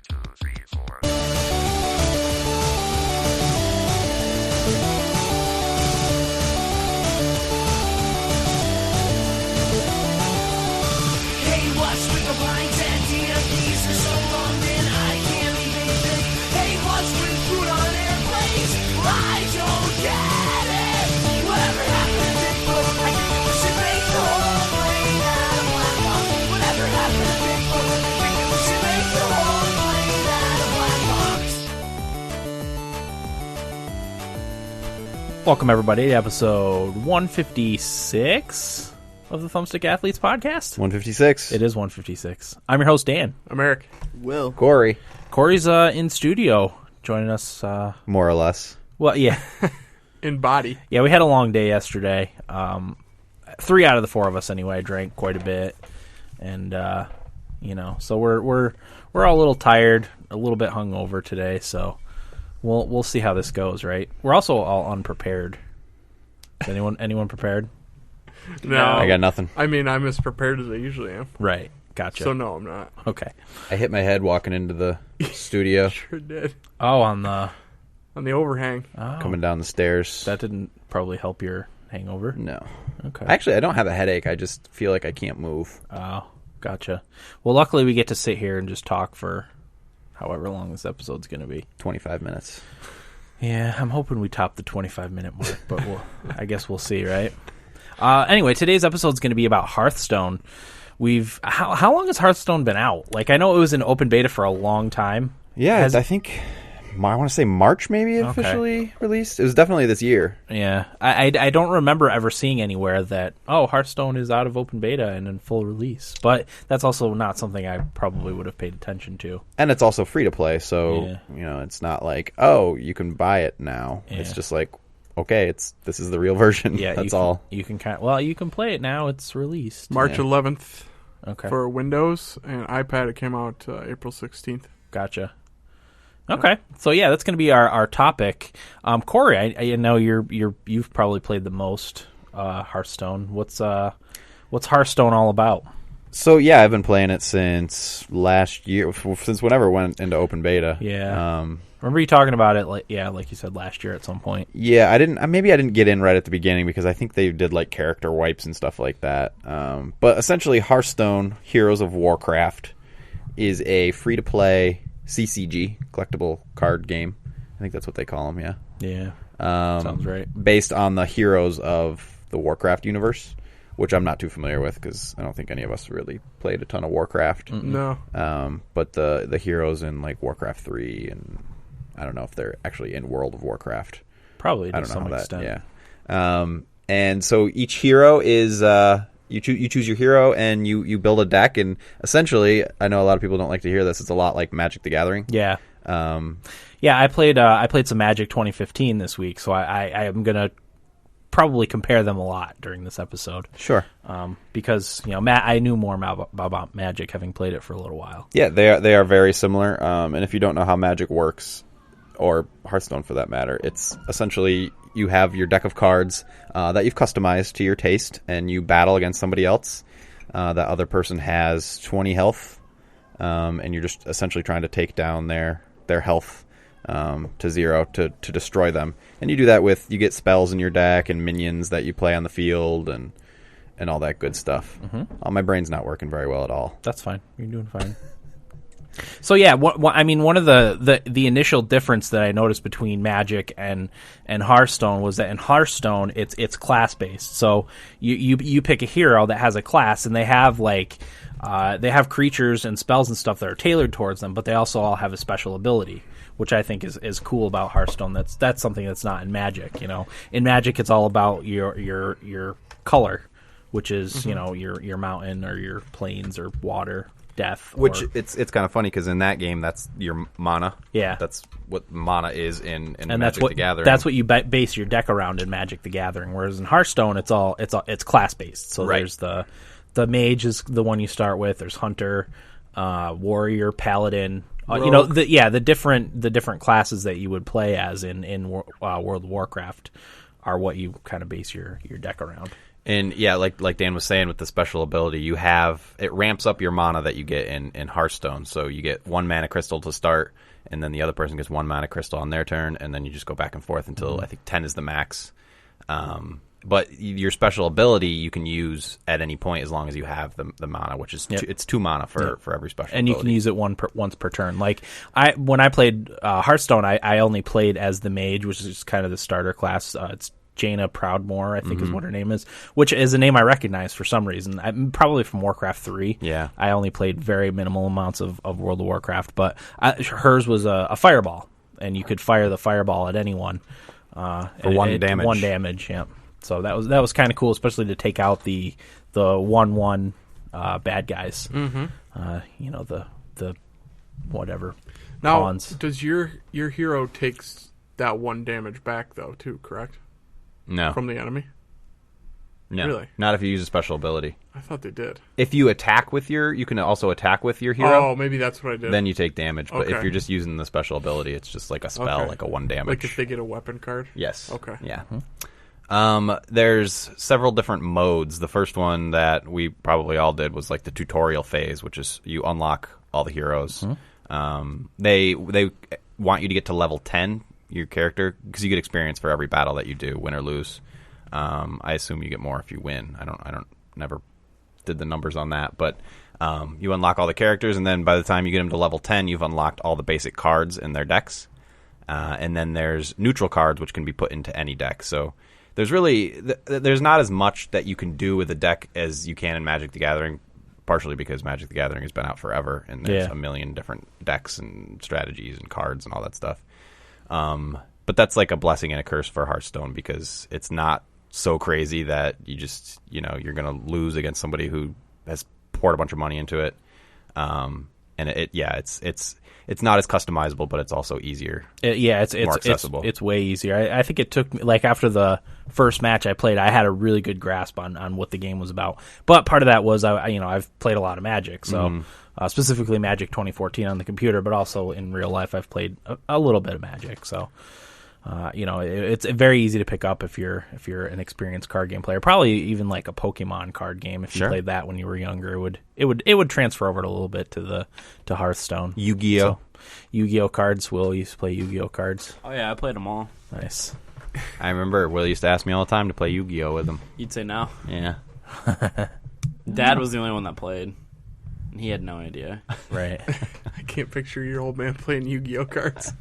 2, 3, 4. Hey, what's with the blinds and DMPs for so long, man? I can't even think. Hey, what's with food on airplanes? I don't get it. Whatever happened to Bigfoot? I think we should make the whole plane out of black box. Whatever happened to Bigfoot? I think we should make the whole plane out of black box. Welcome, everybody, to episode 156 of the Thumbstick Athletes podcast. 156. It is 156. I'm your host, Dan. I'm Eric. Will. Corey. Corey's in studio joining us. More or less. Well, yeah. In body. Yeah, we had a long day yesterday. 3 out of the 4 of us, anyway, drank quite a bit. And, so we're all a little tired, a little bit hungover today, so we'll see how this goes, right? We're also all unprepared. Is anyone prepared? No. I got nothing. I mean, I'm as prepared as I usually am. Right. Gotcha. So, no, I'm not. Okay. I hit my head walking into the studio, Sure did. Oh, on the overhang. coming down the stairs. That didn't probably help your hangover. No. Okay. Actually, I don't have a headache. I just feel like I can't move. Oh, gotcha. Well, luckily we get to sit here and just talk for however long this episode's going to be. 25 minutes. Yeah, I'm hoping we top the 25-minute mark, but I guess we'll see, right? Anyway, today's episode's going to be about Hearthstone. How long has Hearthstone been out? Like, I know it was in open beta for a long time. Yeah, I think, I want to say March maybe officially released. It was definitely this year. Yeah, I don't remember ever seeing anywhere that, Hearthstone is out of open beta and in full release. But that's also not something I probably would have paid attention to. And it's also free to play, so, it's not like, you can buy it now. Yeah. It's just like, okay, this is the real version. Yeah, that's all. You can you can play it now. It's released. March 11th Okay. for Windows, and iPad, it came out April 16th. Gotcha. Okay, so yeah, that's going to be our topic. Corey, I know you've probably played the most Hearthstone. What's Hearthstone all about? So yeah, I've been playing it since last year, since whenever it went into open beta. Yeah. Remember you talking about it, like you said, last year at some point. Yeah, I didn't get in right at the beginning because I think they did like character wipes and stuff like that. But essentially, Hearthstone: Heroes of Warcraft is a free-to-play CCG, collectible card game. I think that's what they call them. Yeah. Yeah. Sounds right. Based on the heroes of the Warcraft universe, which I'm not too familiar with because I don't think any of us really played a ton of Warcraft. No. But the heroes in like Warcraft 3, and I don't know if they're actually in World of Warcraft. Probably to I don't know some how extent. that. Yeah. And so each hero is you choose your hero and you build a deck, and essentially, I know a lot of people don't like to hear this. It's a lot like Magic the Gathering. Yeah. Yeah, I played some Magic 2015 this week, so I am gonna probably compare them a lot during this episode. Sure. Because I knew more about Magic having played it for a little while. Yeah, they are very similar. And if you don't know how Magic works, or Hearthstone for that matter, it's essentially you have your deck of cards that you've customized to your taste, and you battle against somebody else. That other person has 20 health, and you're just essentially trying to take down their health to 0 to destroy them. And you do that you get spells in your deck and minions that you play on the field and all that good stuff. Mm-hmm. My brain's not working very well at all. That's fine. You're doing fine. So yeah, one of the initial difference that I noticed between Magic and Hearthstone was that in Hearthstone it's class based. So you pick a hero that has a class, and they have they have creatures and spells and stuff that are tailored towards them, but they also all have a special ability, which I think is cool about Hearthstone. That's something that's not in Magic. In Magic it's all about your color, which is your mountain or your plains or water. Death, which it's kind of funny because in that game that's your mana. Yeah, that's what mana is in Magic the Gathering. That's what you base your deck around in Magic the Gathering. Whereas in Hearthstone, it's class based. So there's the mage is the one you start with. There's hunter, warrior, paladin. The different classes that you would play as in World of Warcraft are what you kind of base your deck around. And yeah, like Dan was saying with the special ability, it ramps up your mana that you get in Hearthstone. So you get 1 mana crystal to start, and then the other person gets 1 mana crystal on their turn, and then you just go back and forth until I think 10 is the max. But your special ability you can use at any point as long as you have the mana, which is it's 2 mana for every special and ability. you can use it once per turn. Like when I played Hearthstone, I only played as the mage, which is kind of the starter class. It's Jaina Proudmoore, I think is what her name is, which is a name I recognize for some reason. Probably from Warcraft 3. Yeah. I only played very minimal amounts of World of Warcraft, but hers was a fireball, and you could fire the fireball at anyone. For 1 damage. 1 damage, yeah. So that was kind of cool, especially to take out the 1/1 bad guys. Mm-hmm. The whatever Now, pawns. does your hero takes that 1 damage back though too? Correct? No. From the enemy. No. Really? Not if you use a special ability. I thought they did. If you attack you can also attack with your hero. Oh, maybe that's what I did. Then you take damage. But if Okay. you're just using the special ability, it's just like a spell, Okay. like a 1 damage. Like if they get a weapon card. Yes. Okay. Yeah. There's several different modes. The first one that we probably all did was like the tutorial phase, which is you unlock all the heroes. They want you to get to level 10, your character, because you get experience for every battle that you do, win or lose. I assume you get more if you win. I don't never did the numbers on that, but you unlock all the characters, and then by the time you get them to level 10, you've unlocked all the basic cards in their decks. And then there's neutral cards, which can be put into any deck. So there's not as much that you can do with a deck as you can in Magic the Gathering, partially because Magic the Gathering has been out forever, and there's a million different decks and strategies and cards and all that stuff. But that's like a blessing and a curse for Hearthstone, because it's not so crazy that you just, you're going to lose against somebody who has poured a bunch of money into it. And it's not as customizable, but it's also easier. It's more accessible. It's way easier. I think it took me, like, after the first match I played, I had a really good grasp on what the game was about. But part of that was I've played a lot of Magic, so specifically Magic 2014 on the computer, but also in real life I've played a little bit of Magic. So it's very easy to pick up if you're an experienced card game player. Probably even like a Pokemon card game. If you played that when you were younger, it would transfer over a little bit to Hearthstone. Yu-Gi-Oh. So, Yu-Gi-Oh cards. Will used to play Yu-Gi-Oh cards. Oh yeah, I played them all. Nice. I remember Will used to ask me all the time to play Yu-Gi-Oh with him. You'd say no. Yeah. Dad was the only one that played. And he had no idea. Right. I can't picture your old man playing Yu-Gi-Oh cards.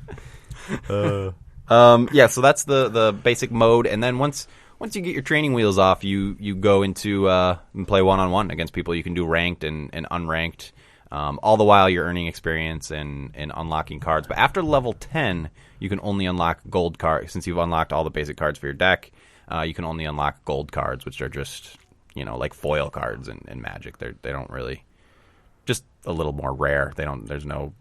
So that's the basic mode, and then once you get your training wheels off, you go into and play one-on-one against people. You can do ranked and unranked, all the while you're earning experience and unlocking cards. But after level 10, you can only unlock gold cards. Since you've unlocked all the basic cards for your deck, you can only unlock gold cards, which are just like foil cards in Magic. They don't really, just a little more rare. There's no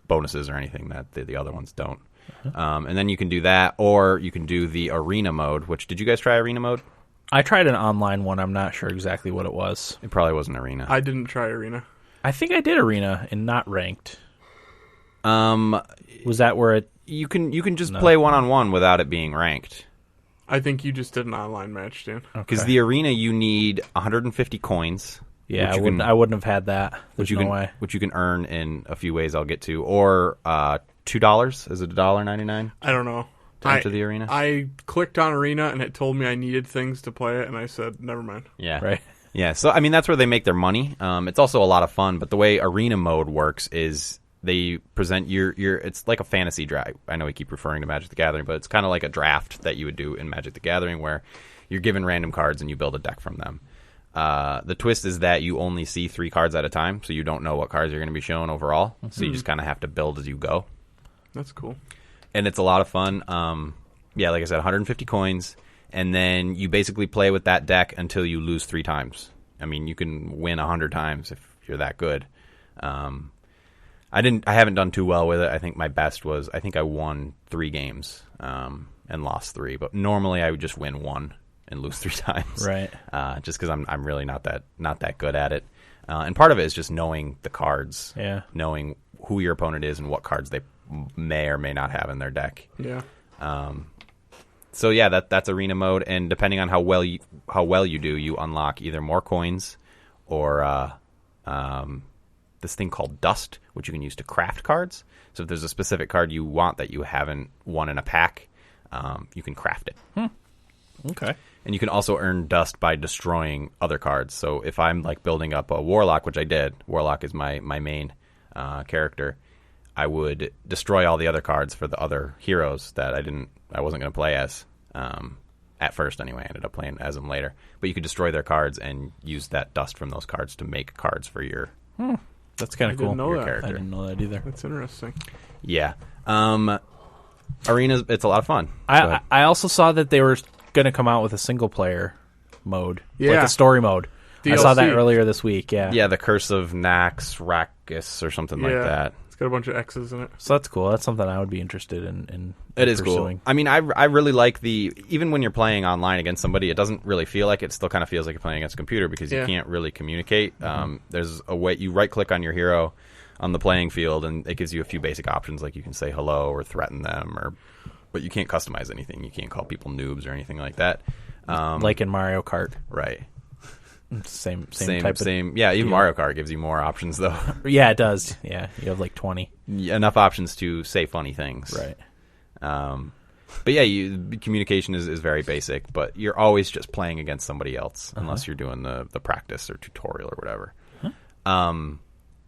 bonuses or anything that the other ones don't. And then you can do that, or you can do the arena mode, which, did you guys try arena mode? I tried an online one. I'm not sure exactly what it was. It probably wasn't arena. I didn't try arena. I think I did arena and not ranked. Was that where it... You can just play one-on-one without it being ranked. I think you just did an online match, Dan. Because the arena, you need 150 coins. Yeah, I wouldn't have had that. Which way. Which you can earn in a few ways I'll get to. Or $2. Is it $1.99? I don't know. To enter the arena? I clicked on arena and it told me I needed things to play it, and I said, never mind. Yeah. Right. Yeah, so I mean that's where they make their money. It's also a lot of fun, but the way arena mode works is they present your it's like a fantasy draft. I know we keep referring to Magic the Gathering, but it's kind of like a draft that you would do in Magic the Gathering, where you're given random cards and you build a deck from them. The twist is that you only see 3 cards at a time, so you don't know what cards you're going to be shown overall. So you just kind of have to build as you go. That's cool. And it's a lot of fun. Like I said, 150 coins, and then you basically play with that deck until you lose 3 times. I mean, you can win 100 times if you're that good. I haven't done too well with it. I think my best was, I won 3 games and lost 3, but normally I would just win 1 and lose 3 times. Right. Just because I'm really not that good at it. And part of it is just knowing the cards. Yeah. Knowing who your opponent is and what cards they may or may not have in their deck. Yeah. So yeah, that's arena mode, and depending on how well you do, you unlock either more coins or this thing called dust, which you can use to craft cards. So if there's a specific card you want that you haven't won in a pack, you can craft it. Okay. And you can also earn dust by destroying other cards. So if I'm like building up a Warlock, which I did, Warlock is my main character, I would destroy all the other cards for the other heroes that I wasn't going to play as. At first, anyway. I ended up playing as them later. But you could destroy their cards and use that dust from those cards to make cards for your That's kind of cool. didn't know Your that. character. I didn't know that either. That's interesting. Yeah. Arenas, it's a lot of fun. Go I ahead. I also saw that they were going to come out with a single player mode, like Yeah. a story mode. I DLC. saw that earlier this week. Yeah. Yeah, the Curse of Nax Rakis or something like that. It's got a bunch of X's in it. So that's cool. That's something I would be interested in It is pursuing. cool. I mean, I really like even when you're playing online against somebody, it doesn't really feel like it. Still kind of feels like you're playing against a computer because you Yeah. can't really communicate. There's a way you right click on your hero on the playing field, and it gives you a few basic options, like you can say hello or threaten them, but you can't customize anything. You can't call people noobs or anything like that. Like in Mario Kart. Right. Same type of... Yeah, even Mario Kart gives you more options, though. Yeah, it does. Yeah, you have like 20. Enough options to say funny things. Right. But yeah, communication is very basic, but you're always just playing against somebody else unless you're doing the practice or tutorial or whatever.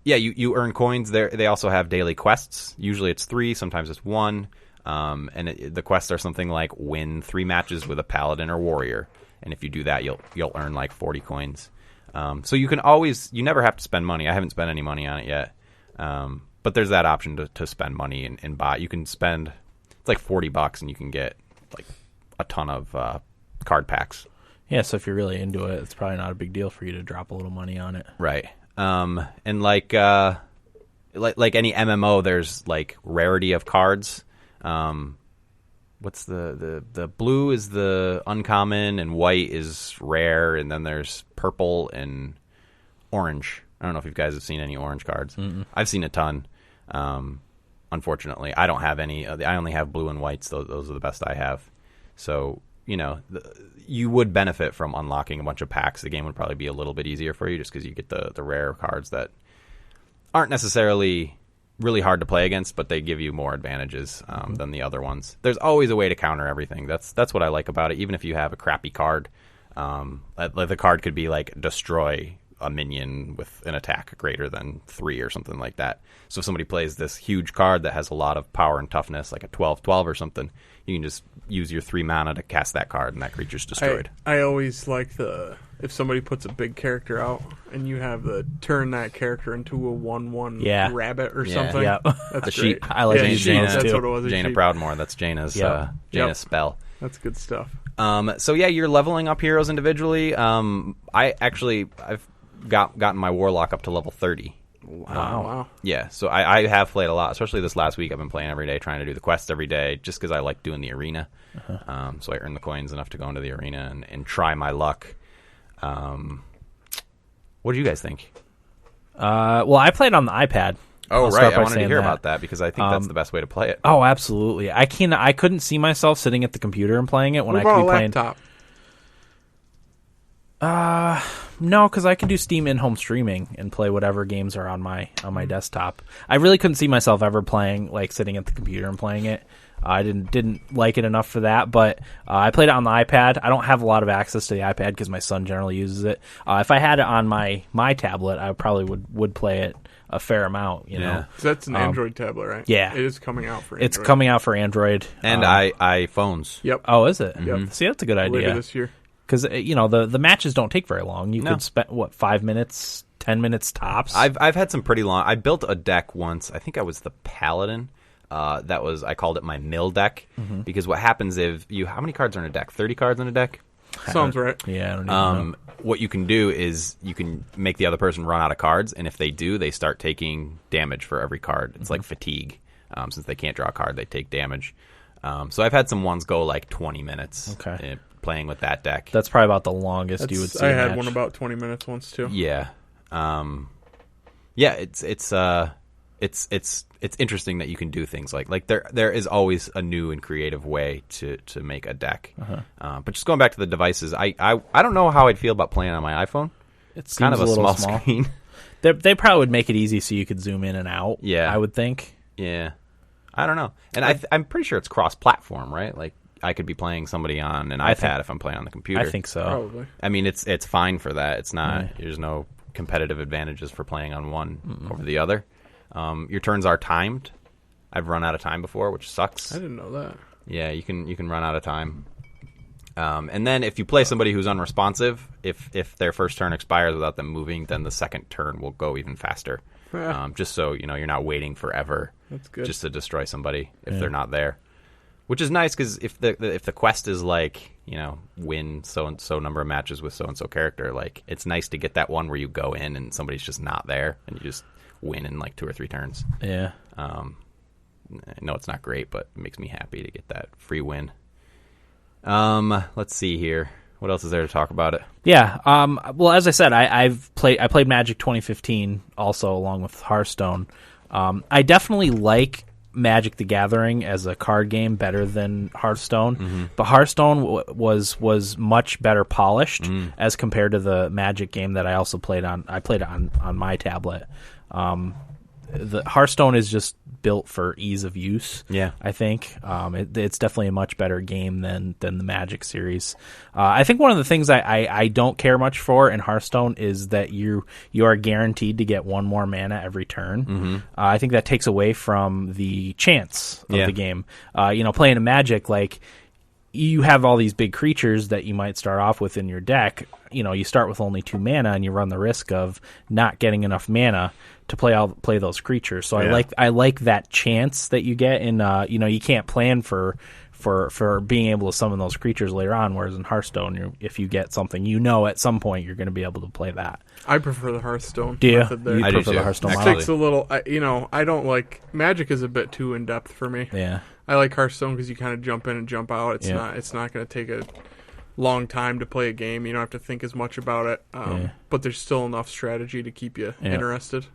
Yeah, you earn coins. They also have daily quests. Usually it's 3, sometimes it's 1. And the quests are something like win 3 matches with a paladin or warrior. And if you do that, you'll earn like 40 coins. So you never have to spend money. I haven't spent any money on it yet. But there's that option to spend money and buy. You can spend, it's like $40 and you can get like a ton of card packs. Yeah, so if you're really into it, it's probably not a big deal for you to drop a little money on it. Right. And like any MMO, there's like rarity of cards. What's the blue is the uncommon and white is rare, and then there's purple and orange. I don't know if you guys have seen any orange cards. Mm-mm. I've seen a ton. Unfortunately, I don't have any. I only have blue and whites. Those are the best I have. So, you would benefit from unlocking a bunch of packs. The game would probably be a little bit easier for you just because you get the rare cards that aren't necessarily really hard to play against, but they give you more advantages than the other ones. There's always a way to counter everything. That's what I like about it. Even if you have a crappy card, the card could be like destroy a minion with an attack greater than 3 or something like that. So if somebody plays this huge card that has a lot of power and toughness, like a 12/12 or something, you can just use your 3 mana to cast that card and that creature's destroyed. I always like if somebody puts a big character out and you have turn that character into a 1/1 rabbit or something. Yeah. That's The great. sheep. I like yeah, these sheep, Jaina's that's too. what it was. a Jaina sheep. Proudmoore, that's Jaina's spell. That's good stuff. So yeah, you're leveling up heroes individually. I've gotten my Warlock up to level 30. Wow. Yeah, so I have played a lot, especially this last week. I've been playing every day, trying to do the quests every day, just because I like doing the arena. So I earn the coins enough to go into the arena and try my luck. What do you guys think? Well, I played on the iPad. Oh, I'll start right. I by wanted to saying hear about that because I think that's the best way to play it. Oh, absolutely. I couldn't see myself sitting at the computer and playing it when What I could about be a playing. laptop? No, because I can do Steam in-home streaming and play whatever games are on my desktop. I really couldn't see myself ever playing, like sitting at the computer and playing it. I didn't like it enough for that, but I played it on the iPad. I don't have a lot of access to the iPad because my son generally uses it. If I had it on my tablet, I probably would play it a fair amount. You know, So that's an Android tablet, right? yeah. It is coming out for Android. It's coming out for Android And iPhones. Yep. Oh, is it? Yep. See, that's a good Later idea. this year. Because the matches don't take very long. You No. could spend 5 minutes, 10 minutes tops. I've had some pretty long. I built a deck once. I think I was the Paladin. I called it my mill deck because what happens if how many cards are in a deck? 30 cards in a deck. Sounds right. Yeah, I don't even know. What you can do is you can make the other person run out of cards, and if they do, they start taking damage for every card. It's like fatigue. Since they can't draw a card, they take damage. So I've had some ones go like 20 minutes. Playing with that deck. That's probably about the longest you would see. I a had match. one about 20 minutes once too. Yeah. It's it's interesting that you can do things like there is always a new and creative way to make a deck. But just going back to the devices, I don't know how I'd feel about playing on my iPhone. It's kind of a small screen. They probably would make it easy so you could zoom in and out. Yeah, I would think. Yeah, I don't know, and I'm pretty sure it's cross-platform, right? Like I could be playing somebody on an iPad if I'm playing on the computer. I think so. Probably. I mean, it's fine for that. It's not. There's no competitive advantages for playing on one over the other. Your turns are timed. I've run out of time before, which sucks. I didn't know that. Yeah, you can run out of time. And then if you play somebody who's unresponsive, if their first turn expires without them moving, then the second turn will go even faster. Just so you're not waiting forever. That's good. Just to destroy somebody if they're not there. Which is nice because if the quest is like win so and so number of matches with so and so character, like it's nice to get that one where you go in and somebody's just not there and you just win in like 2 or 3 turns. Yeah. I know it's not great, but it makes me happy to get that free win. Let's see here. What else is there to talk about it? Yeah. Well, as I said, I played Magic 2015 also along with Hearthstone. I definitely like Magic the Gathering as a card game better than Hearthstone, but Hearthstone was much better polished as compared to the Magic game that I also played on. I played it on my tablet. The Hearthstone is just built for ease of use. Yeah, I think it's definitely a much better game than the Magic series. I think one of the things I don't care much for in Hearthstone is that you are guaranteed to get one more mana every turn. I think that takes away from the chance of the game. Playing a Magic, like you have all these big creatures that you might start off with in your deck. You start with only 2 mana and you run the risk of not getting enough mana to play those creatures. So I like that chance that you get in you can't plan for being able to summon those creatures later on, whereas in Hearthstone if you get something at some point you're going to be able to play that. I prefer the Hearthstone method there. I prefer do the Hearthstone it model. takes a little I don't like Magic is a bit too in depth for me. Yeah. I like Hearthstone because you kind of jump in and jump out. It's not going to take a long time to play a game. You don't have to think as much about it, but there's still enough strategy to keep you interested.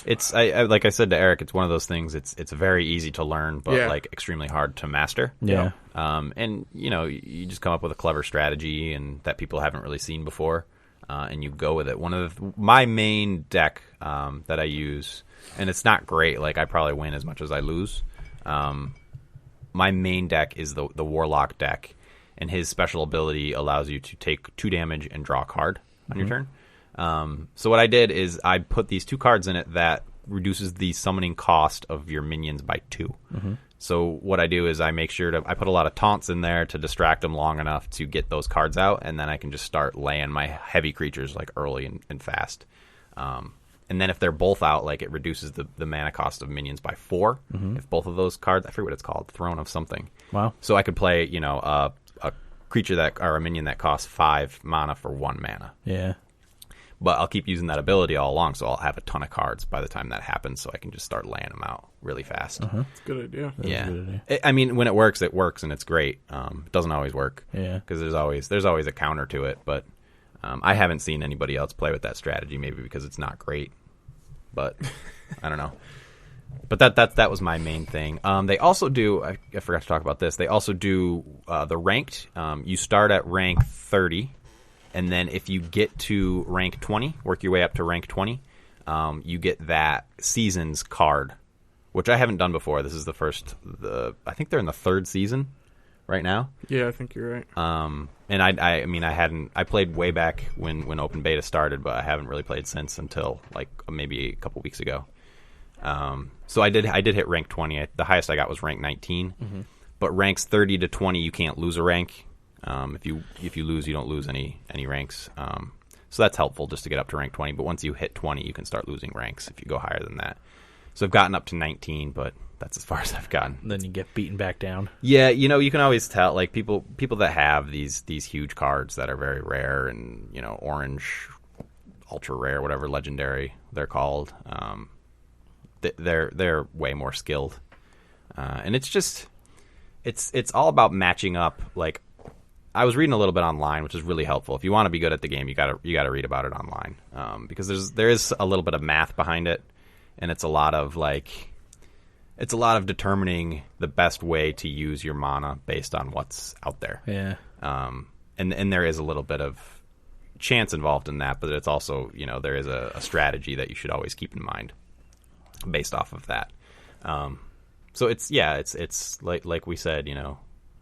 It's like I said to Eric, it's one of those things. It's very easy to learn, but like extremely hard to master. Yeah. And you just come up with a clever strategy and that people haven't really seen before, and you go with it. One of my main deck that I use, and it's not great. Like I probably win as much as I lose. My main deck is the Warlock deck. And his special ability allows you to take 2 damage and draw a card on your turn. So what I did is I put these 2 cards in it that reduces the summoning cost of your minions by 2. So what I do is I make sure I put a lot of taunts in there to distract them long enough to get those cards out, and then I can just start laying my heavy creatures like early and fast. And then if they're both out, like it reduces the mana cost of minions by 4. If both of those cards, I forget what it's called, Throne of something. Wow. So I could play, a creature or a minion that costs 5 mana for 1 mana. Yeah. But I'll keep using that ability all along, so I'll have a ton of cards by the time that happens, so I can just start laying them out really fast. That's a good idea. I mean, when it works, and it's great. It doesn't always work. Yeah. Because there's always a counter to it, but I haven't seen anybody else play with that strategy, maybe because it's not great. But I don't know. But that was my main thing. They also do, I forgot to talk about this, they also do the ranked. You start at rank 30, and then if you get to rank 20, work your way up to rank 20, you get that season's card, which I haven't done before. This is the first, I think they're in the 3rd season right now. Yeah, I think you're right. And I played way back when open beta started, but I haven't really played since until like maybe a couple weeks ago. So I did hit rank 20. The highest I got was rank 19. But ranks 30 to 20, you can't lose a rank. If you lose, you don't lose any ranks. So that's helpful just to get up to rank 20. But once you hit 20, you can start losing ranks if you go higher than that. So I've gotten up to 19, but that's as far as I've gotten. Then you get beaten back down. Yeah, you can always tell, like people that have these huge cards that are very rare and orange, ultra rare, whatever legendary they're called. They're way more skilled, and it's just it's all about matching up. Like I was reading a little bit online, which is really helpful. If you want to be good at the game, you gotta read about it online, because there is a little bit of math behind it, and it's a lot of like it's a lot of determining the best way to use your mana based on what's out there. Yeah. And there is a little bit of chance involved in that, but it's also, there is a strategy that you should always keep in mind based off of that. So it's like we said,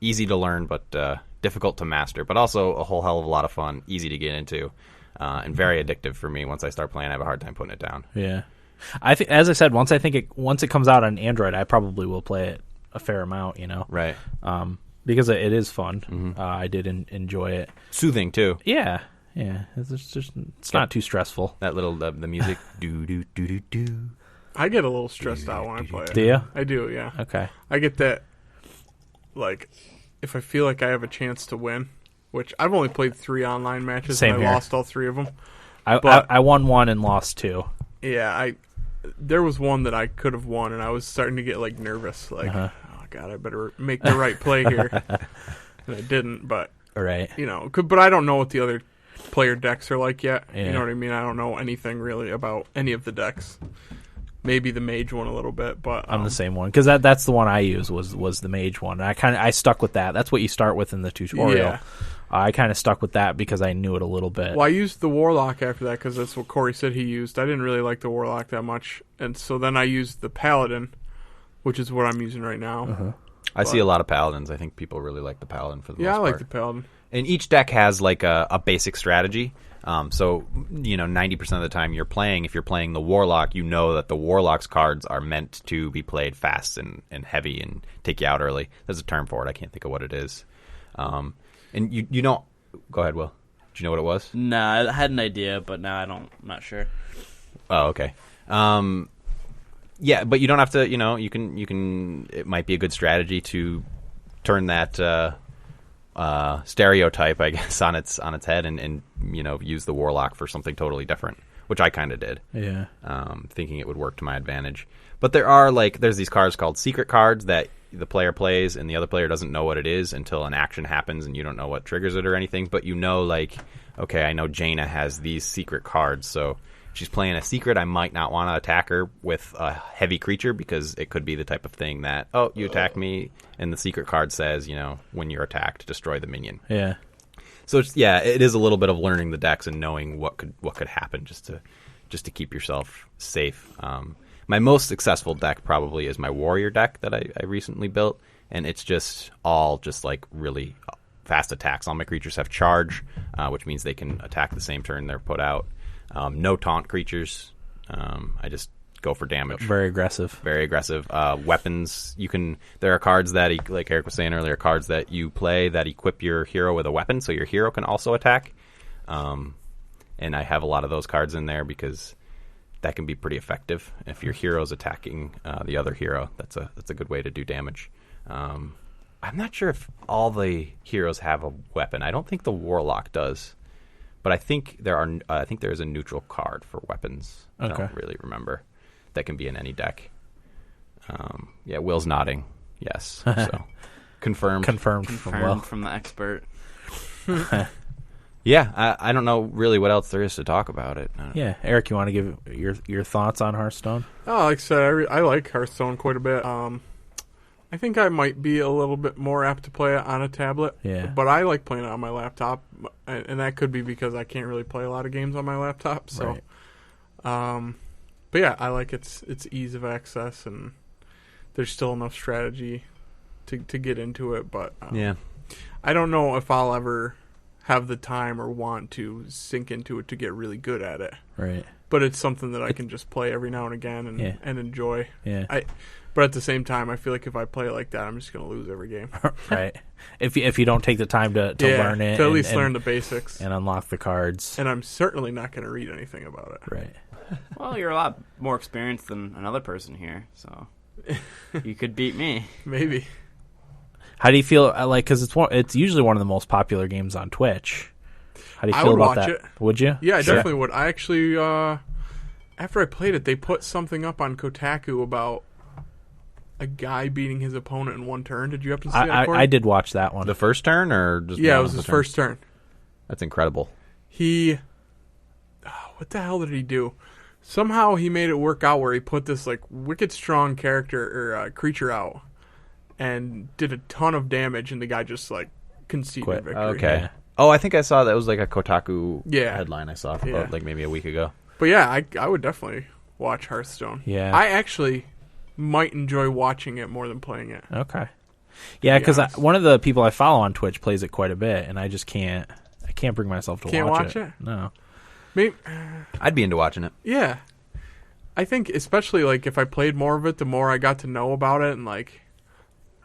easy to learn, but difficult to master, but also a whole hell of a lot of fun, easy to get into, and very addictive for me. Once I start playing, I have a hard time putting it down. Yeah. I think, as I said, once it comes out on Android, I probably will play it a fair amount, Right. Because it is fun. I did enjoy it. Soothing too. Yeah. Yeah. It's not too stressful. That little the music do do do do do. I get a little stressed out when I play it. Do you? I do, yeah. Okay. I get that, like, if I feel like I have a chance to win, which I've only played 3 online matches Same and I here. lost all 3 of them. I won 1 and lost 2. Yeah, there was one that I could have won, and I was starting to get, like, nervous. Like, oh, God, I better make the right play here. And I didn't, but, Right. but I don't know what the other player decks are like yet. Yeah. You know what I mean? I don't know anything really about any of the decks. Maybe the mage one a little bit, but I'm the same one because that's the one I used was the mage one. And I stuck with that. That's what you start with in the tutorial. Yeah. I kind of stuck with that because I knew it a little bit. Well, I used the warlock after that because that's what Corey said he used. I didn't really like the warlock that much, and so then I used the paladin, which is what I'm using right now. I see a lot of paladins. I think people really like the paladin for the most Yeah, I part. like the paladin. And each deck has like a basic strategy. So 90% of the time you're playing, if you're playing the warlock, you know that the warlock's cards are meant to be played fast and heavy and take you out early. There's a term for it. I can't think of what it is. And you know, go ahead, Will. Do you know what it was? No, I had an idea, but now I'm not sure. Oh, okay. Yeah, but you don't have to. You can. It might be a good strategy to turn that stereotype, I guess, on its head, and use the warlock for something totally different, which I kind of did. Yeah. Thinking it would work to my advantage. But there's these cards called secret cards that the player plays, and the other player doesn't know what it is until an action happens, and you don't know what triggers it or anything. But okay, I know Jaina has these secret cards, so she's playing a secret. I might not want to attack her with a heavy creature because it could be the type of thing that, you attack me, and the secret card says, when you're attacked, destroy the minion. Yeah. So it is a little bit of learning the decks and knowing what could happen just to keep yourself safe. My most successful deck probably is my warrior deck that I recently built, and it's just like really fast attacks. All my creatures have charge, which means they can attack the same turn they're put out. No taunt creatures. I just go for damage. Very aggressive. Very aggressive. Weapons. There are cards that, like Eric was saying earlier, cards that you play that equip your hero with a weapon, so your hero can also attack. And I have a lot of those cards in there because that can be pretty effective if your hero's attacking the other hero. That's a good way to do damage. I'm not sure if all the heroes have a weapon. I don't think the warlock does. But I think there is a neutral card for weapons. Okay. I don't really remember. That can be in any deck. Yeah, Will's nodding. Yes. So confirmed. Confirmed From the expert. Yeah, I don't know really what else there is to talk about it. Yeah, Eric, you want to give your thoughts on Hearthstone? Oh, like I said, I like Hearthstone quite a bit. I think I might be a little bit more apt to play it on a tablet. Yeah. But I like playing it on my laptop, and that could be because I can't really play a lot of games on my laptop. So, Right. But yeah, I like its ease of access, and there's still enough strategy to get into it. But Yeah. I don't know if I'll ever have the time or want to sink into it to get really good at it. Right. But it's something that I can just play every now and again and enjoy. Yeah. But at the same time, I feel like if I play it like that, I'm just going to lose every game. Right. If you don't take the time to learn it, to at least learn the basics and unlock the cards. And I'm certainly not going to read anything about it. Right. Well, you're a lot more experienced than another person here, so you could beat me. Maybe. How do you feel? Because it's usually one of the most popular games on Twitch. How do you I feel would about watch that? it. Would you? Yeah, I definitely would. I actually, after I played it, they put something up on Kotaku about a guy beating his opponent in one turn. Did you have to see that, Corey? I did watch that one. The first turn or just Yeah, one it was of the his turns? first turn. That's incredible. What the hell did he do? Somehow he made it work out where he put this like wicked strong character or creature out and did a ton of damage, and the guy just like conceded Quit. victory. Okay. Yeah. Oh, I think I saw that was like a Kotaku Yeah. headline I saw Yeah. like maybe a week ago. But yeah, I would definitely watch Hearthstone. Yeah. I actually might enjoy watching it more than playing it. Okay. Yeah, because honest. one of the people I follow on Twitch plays it quite a bit, and I just can't. I can't bring myself to Can't watch watch it? No. Maybe, I'd be into watching it. yeah. I think especially like if I played more of it, the more I got to know about it, and like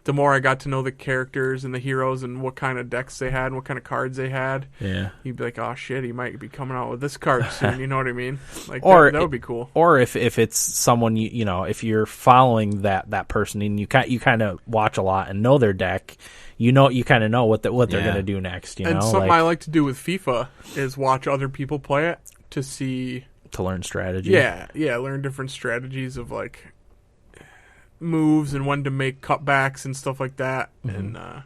the more I got to know the characters and the heroes and what kind of decks they had and what kind of cards they had. Yeah. You'd be like, oh shit, he might be coming out with this card soon. You know what I mean? Like Or that would be cool. Or if it's someone you know, if you're following that person and you kind of watch a lot and know their deck, you kind of know what they're gonna do next. You And know, something I like to do with FIFA is watch other people play it to see. to learn strategy. Yeah, learn different strategies of like moves and when to make cutbacks and stuff like that. Mm-hmm. And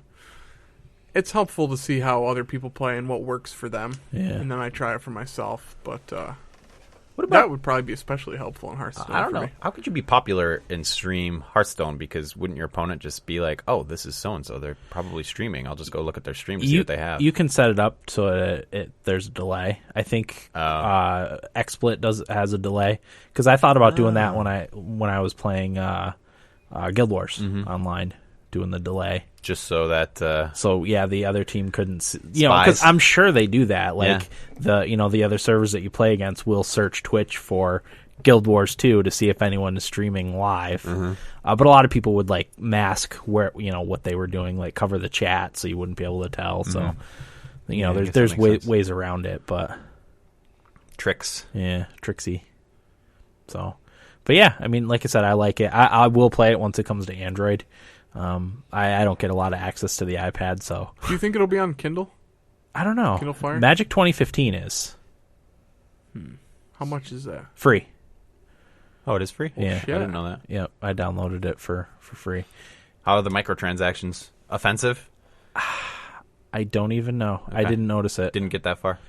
it's helpful to see how other people play and what works for them. Yeah. And then I try it for myself. But What about that would probably be especially helpful in Hearthstone. I don't for know. me. How could you be popular in stream Hearthstone? Because wouldn't your opponent just be like, "Oh, this is so and so. They're probably streaming. I'll just go look at their stream to see what they have." You can set it up so there's a delay. I think XSplit has a delay because I thought about doing that when I was playing Guild Wars online, doing the delay. Just so that So yeah, the other team couldn't, because I'm sure they do that. Like the other servers that you play against will search Twitch for Guild Wars 2 to see if anyone is streaming live. But a lot of people would like mask where what they were doing, like cover the chat so you wouldn't be able to tell. So I guess there's that makes sense. ways around it, but tricks. yeah, tricksy. So, but yeah, I mean, like I said, I like it. I will play it once it comes to Android. I don't get a lot of access to the iPad, so Do you think it'll be on Kindle? I don't know. Kindle Fire? Magic 2015 is How much is that? free. Oh, it is free. Yeah. I didn't know that. Yep, I downloaded it for free. How are the microtransactions offensive? I don't even know. I Okay. didn't notice it. Didn't get that far.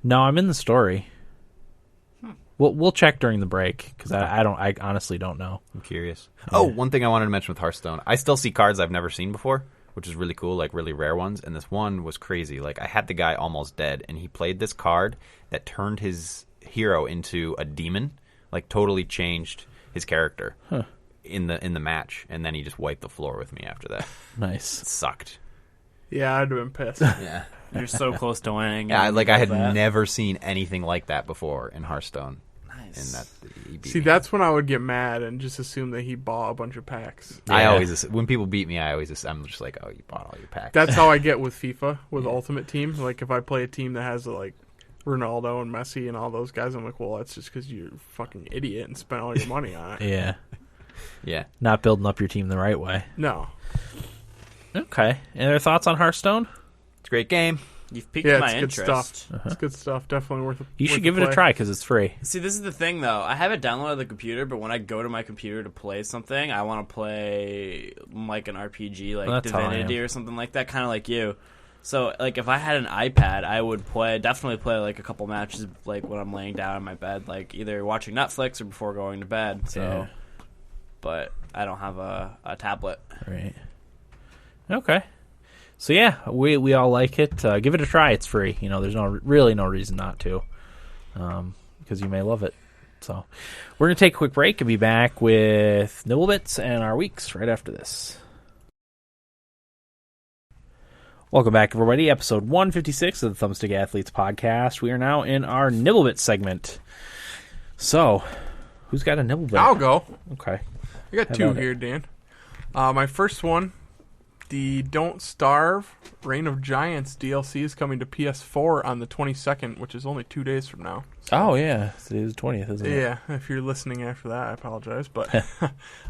No, I'm in the story. We'll check during the break because I honestly don't know. I'm curious. Oh, one thing I wanted to mention with Hearthstone. I still see cards I've never seen before, which is really cool, like really rare ones. And this one was crazy. Like I had the guy almost dead, and he played this card that turned his hero into a demon, like totally changed his character in the match, and then he just wiped the floor with me after that. Nice. It sucked. Yeah, I'd have been pissed. Yeah. You're so close to winning. Yeah, and like I had that. never seen anything like that before in Hearthstone. Nice. And that he beat See, me. that's when I would get mad and just assume that he bought a bunch of packs. I Yeah. always when people beat me, I'm just like, oh, you bought all your packs. That's how I get with FIFA, with Ultimate Team. Like, if I play a team that has, like, Ronaldo and Messi and all those guys, I'm like, well, that's just because you're a fucking idiot and spent all your money on it. Yeah. Yeah. Not building up your team the right way. No. Okay. Any other thoughts on Hearthstone? It's a great game. You've piqued Yeah, my it's good interest. stuff. It's good stuff. Definitely worth it. You should give it a try because it's free. See, this is the thing, though. I have it downloaded on the computer, but when I go to my computer to play something, I want to play like an RPG, like That's how I Divinity am. or something like that, kind of like you. So, like, if I had an iPad, I would definitely play like a couple matches, like when I'm laying down in my bed, like either watching Netflix or before going to bed. So, Yeah. but I don't have a tablet. Right. Okay. So yeah, we all like it. Give it a try. It's free. There's really no reason not to, because you may love it. So we're gonna take a quick break and be back with Nibblebits and our weeks right after this. Welcome back, everybody. Episode 156 of the Thumbstick Athletes podcast. We are now in our Nibblebit segment. So, who's got a Nibblebit? I'll go. Okay. I got How two about here, Dan. My first one, the Don't Starve Reign of Giants DLC is coming to PS4 on the 22nd, which is only 2 days from now. Oh yeah, today's the 20th, isn't it? Yeah, if you're listening after that, I apologize, but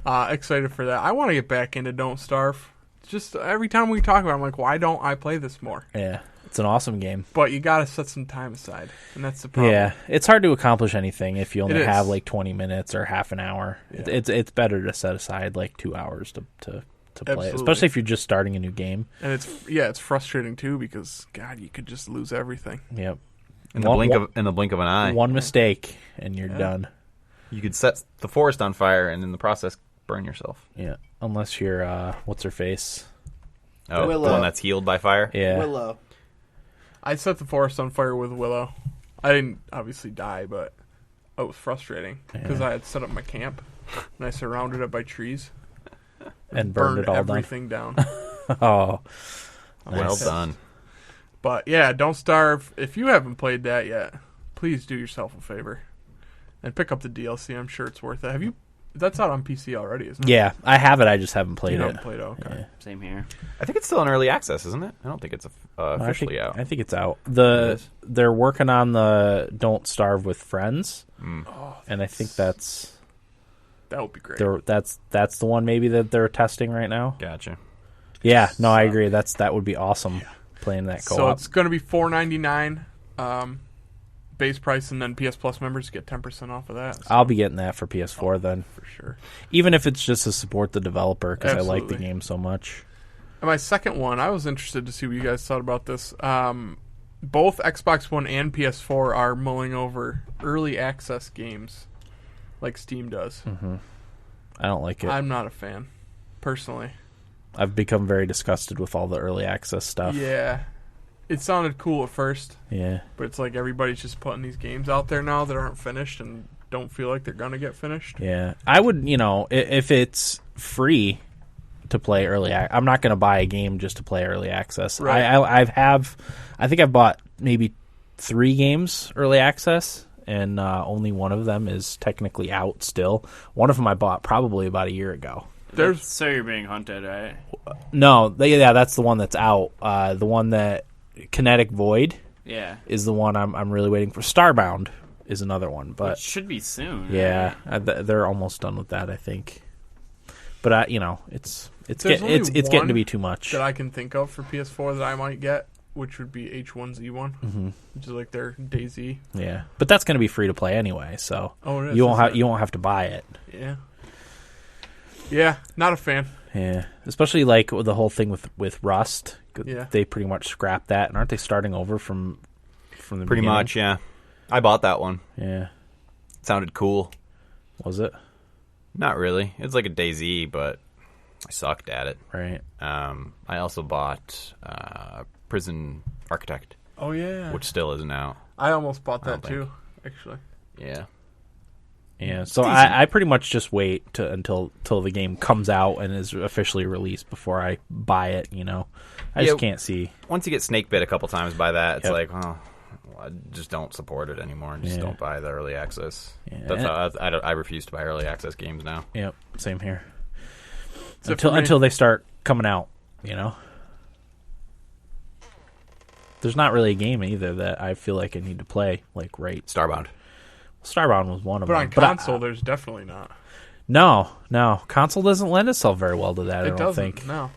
excited for that. I want to get back into Don't Starve. Just every time we talk about it, I'm like, why don't I play this more? Yeah, it's an awesome game. But you got to set some time aside, and that's the problem. Yeah, it's hard to accomplish anything if you only It is. have like 20 minutes or half an hour. Yeah. It's better to set aside like 2 hours to play, Absolutely. especially if you're just starting a new game. And it's frustrating too because God, you could just lose everything. Yep. In the blink of an eye. One mistake, and you're done. You could set the forest on fire, and in the process, burn yourself. Yeah, unless you're what's her face? Oh, Willow. the one that's healed by fire. Yeah, Willow. I set the forest on fire with Willow. I didn't obviously die, but it was frustrating because I had set up my camp and I surrounded it by trees and burned it all everything down. Oh, Well done. But yeah, Don't Starve. If you haven't played that yet, please do yourself a favor and pick up the DLC. I'm sure it's worth it. Have you? That's out on PC already, isn't it? yeah, I have it. I just haven't played You it. haven't played it. Okay. Yeah. Same here. I think it's still in early access, isn't it? I don't think it's officially out. I think it's out. It is? They're working on the Don't Starve with Friends, and I think that would be great. that's the one maybe that they're testing right now. Gotcha. Yeah, no, I agree. That would be awesome playing that co-op. So it's going to be $4.99 base price, and then PS Plus members get 10% off of that. So I'll be getting that for PS4 then, for sure. even if it's just to support the developer because I like the Absolutely. game so much. And my second one, I was interested to see what you guys thought about this. Both Xbox One and PS4 are mulling over early access games like Steam does. I don't like it. I'm not a fan, personally. I've become very disgusted with all the early access stuff. Yeah. It sounded cool at first, Yeah. but it's like everybody's just putting these games out there now that aren't finished and don't feel like they're going to get finished. Yeah. I would, if it's free to play early, I'm not going to buy a game just to play early access. Right. I think I've bought maybe 3 games early access, and only one of them is technically out still. One of them I bought probably about a year ago. So you're being hunted, right? No, that's the one that's out. The one that Kinetic Void Yeah. is the one I'm really waiting for. Starbound is another one, It but should be soon. yeah, right? they're almost done with that, I think. But it's There's only getting one to be too much. that I can think of for PS4 that I might get, which would be H1Z1, which is like their DayZ. Yeah, but that's going to be free to play anyway, so Oh, it is, you won't isn't have it? you won't have to buy it. Yeah, not a fan. Yeah, especially like with the whole thing with Rust. Yeah. They pretty much scrapped that, and aren't they starting over from the Pretty beginning? much, yeah. I bought that one. Yeah, It sounded cool. was it Not really. It's like a DayZ, but I sucked at it. right? I also bought Prison Architect, Oh, yeah. which still isn't out. I almost bought I don't that too, actually. Yeah. Yeah, so I pretty much just wait until the game comes out and is officially released before I buy it. I just can't see. Once you get snake bit a couple times by that, it's Yep. like, oh, I just don't support it anymore. Just Yeah. don't buy the early access. Yeah. That's how I refuse to buy early access games now. Yep, same here. Except for me. Until they start coming out, There's not really a game either that I feel like I need to play like right. Starbound. Starbound was one of But them. on console, there's definitely not. No, console doesn't lend itself very well to that. I It don't doesn't, think. no.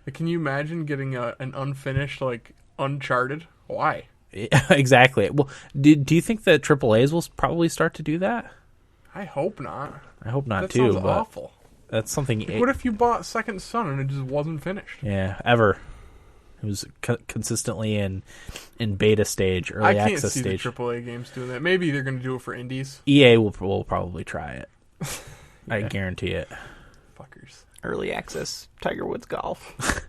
Like, can you imagine getting an unfinished, like, Uncharted? Why? Exactly. Well, do you think that AAA's will probably start to do that? I hope not. I hope not That too. sounds But awful. that's something. Like, what if you bought Second Son and it just wasn't finished? Yeah, ever. It was consistently in beta stage, early I can't access see stage. the AAA games doing that. Maybe they're going to do it for indies. EA will probably try it. I guarantee it. Fuckers. Early access Tiger Woods golf. But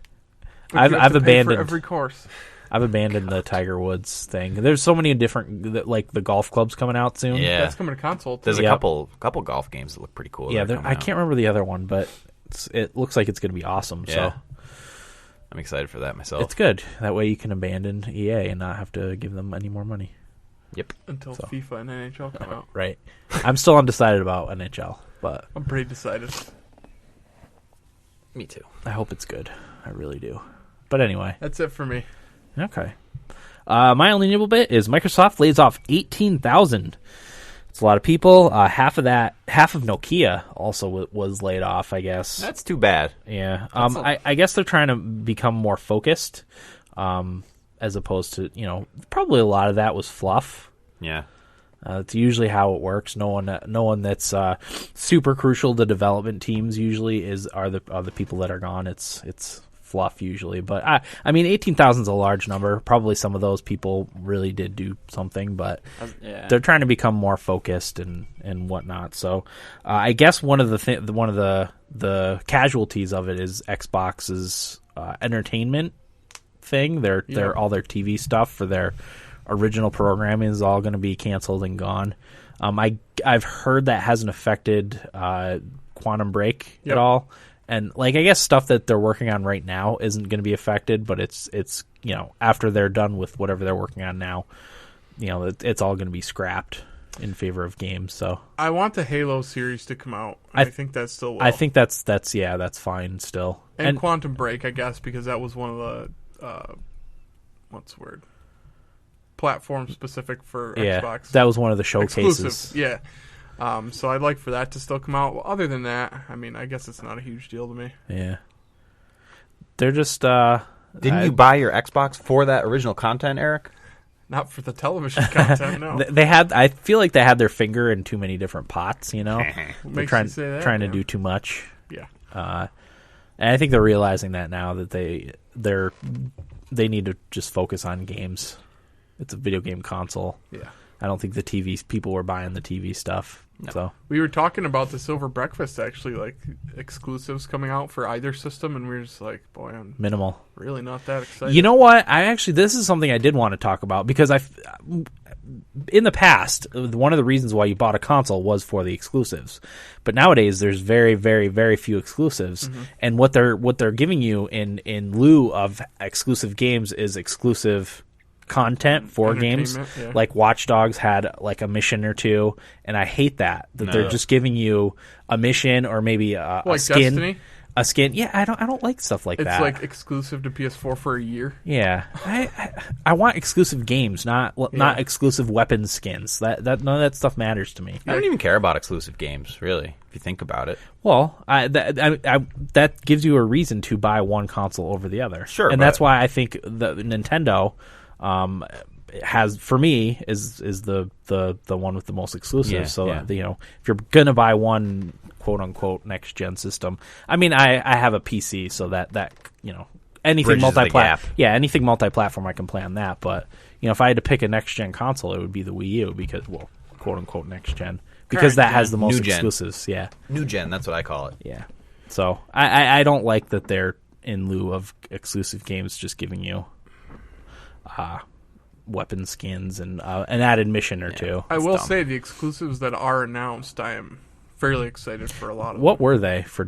you have I've to pay for abandoned every course. I've abandoned the Tiger Woods thing. There's so many different like the golf clubs coming out soon. Yeah. That's coming to console, too. There's a Yep. couple golf games that look pretty cool. Yeah, that are I coming out. can't remember the other one, but it looks like it's going to be awesome. Yeah. So I'm excited for that myself. it's good. That way you can abandon EA and not have to give them any more money. Yep. Until So. FIFA and NHL come out. Right. I'm still undecided about NHL, but I'm pretty decided. Me too. I hope it's good. I really do. But anyway, That's it for me. okay. My only nibble bit is Microsoft lays off 18,000. It's a lot of people. Half of Nokia also was laid off, I guess. That's too bad. Yeah. I guess they're trying to become more focused, as opposed to, probably a lot of that was fluff. Yeah. It's usually how it works. No one that's super crucial to development teams usually are the people that are gone. It's fluff usually. But I mean, 18,000 is a large number. Probably some of those people really did do something, but they're trying to become more focused and whatnot. So I guess one of the casualties of it is Xbox's entertainment thing. Their all their TV stuff for their original programming is all going to be canceled and gone. I've heard that hasn't affected Quantum Break at all, and I guess stuff that they're working on right now isn't going to be affected, but it's after they're done with whatever they're working on now, it's all going to be scrapped in favor of games. So I want the Halo series to come out. I think that still will. I think that's fine still. And Quantum Break, I guess, because that was one of the what's the word? Platform specific for Xbox. That was one of the showcases. Exclusive, yeah. So I'd like for that to still come out. Well, other than that, I mean, I guess it's not a huge deal to me. Yeah. They're just Didn't you buy your Xbox for that original content, Eric? Not for the television content, no. They had. I feel like they had their finger in too many different pots. They're trying to do too much. Yeah. And I think they're realizing that now that they need to just focus on games. It's a video game console. Yeah. I don't think the TV people were buying the TV stuff. No. So we were talking about this over breakfast, actually, exclusives coming out for either system, and we were just like, boy, I'm minimal. Really not that excited. You know what? This is something I did want to talk about because in the past, one of the reasons why you bought a console was for the exclusives, but nowadays there's very, very, very few exclusives, and what they're giving you in lieu of exclusive games is exclusive content for games. Yeah. Like Watch Dogs had a mission or two, and I hate that they're just giving you a mission or maybe a skin. Destiny? A skin. Yeah, I don't like stuff like that. It's exclusive to PS4 for a year. Yeah, I want exclusive games, not exclusive weapon skins. That none of that stuff matters to me. I don't even care about exclusive games, really, if you think about it. Well, that gives you a reason to buy one console over the other. Sure, and that's why I think the Nintendo has, for me, is the one with the most exclusives. If you're gonna buy one quote unquote next gen system, I mean, I have a PC, so that anything anything multi-platform I can play on that. But if I had to pick a next gen console, it would be the Wii U because quote unquote next gen because that has the most exclusives. Yeah, new gen. That's what I call it. Yeah. So I don't like that they're in lieu of exclusive games just giving you weapon skins and an added mission or two. I will say the exclusives that are announced, I am fairly excited for a lot of them. What were they for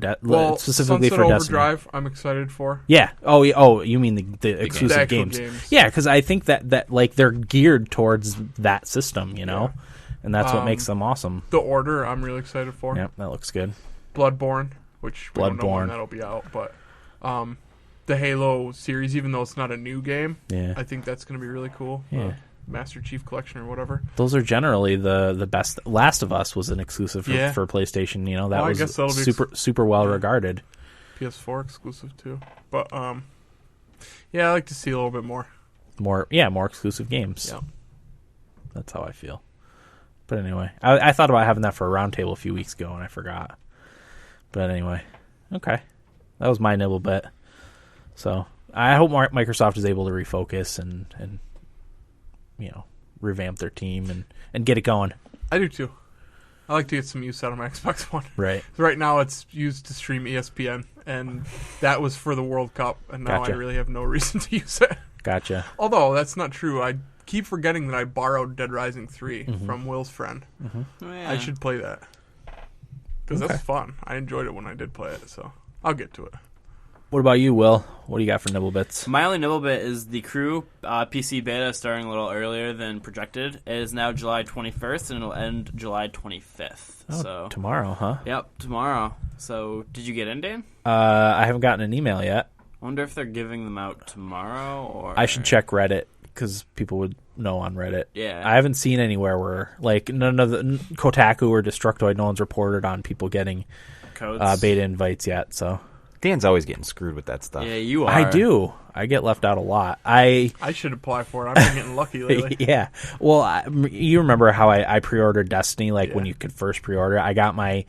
specifically Sunset for Overdrive, Destiny? I'm excited for. Yeah. Oh, you mean the exclusive games? Yeah, because I think that they're geared towards that system, and that's what makes them awesome. The Order, I'm really excited for. Yep, that looks good. Bloodborne, which we don't know when that'll be out, but the Halo series, even though it's not a new game, I think that's going to be really cool. Yeah. Master Chief Collection or whatever. Those are generally the best. Last of Us was an exclusive for PlayStation. That was super well regarded. PS4 exclusive too, but I like to see a little bit more. More exclusive games. Yeah, that's how I feel. But anyway, I thought about having that for a roundtable a few weeks ago and I forgot. But anyway, okay, that was my nibble bit. So I hope Microsoft is able to refocus and revamp their team and get it going. I do too. I like to get some use out of my Xbox One. Right. Right now it's used to stream ESPN, and that was for the World Cup, and now I really have no reason to use it. Gotcha. Although, that's not true. I keep forgetting that I borrowed Dead Rising 3 from Will's friend. Oh, yeah. I should play that. Because that's fun. I enjoyed it when I did play it, so I'll get to it. What about you, Will? What do you got for nibble bits? My only nibble bit is the Crew PC beta starting a little earlier than projected. It is now July 21st, and it'll end July 25th. Oh, so tomorrow, huh? Yep, tomorrow. So, did you get in, Dan? I haven't gotten an email yet. I wonder if they're giving them out tomorrow, or... I should check Reddit, because people would know on Reddit. Yeah. I haven't seen anywhere where, none of the Kotaku or Destructoid, no one's reported on people getting codes, beta invites yet, so... Dan's always getting screwed with that stuff. Yeah, you are. I do. I get left out a lot. I should apply for it. I've been getting lucky lately. Yeah. Well, you remember how I pre-ordered Destiny, when you could first pre-order. I got my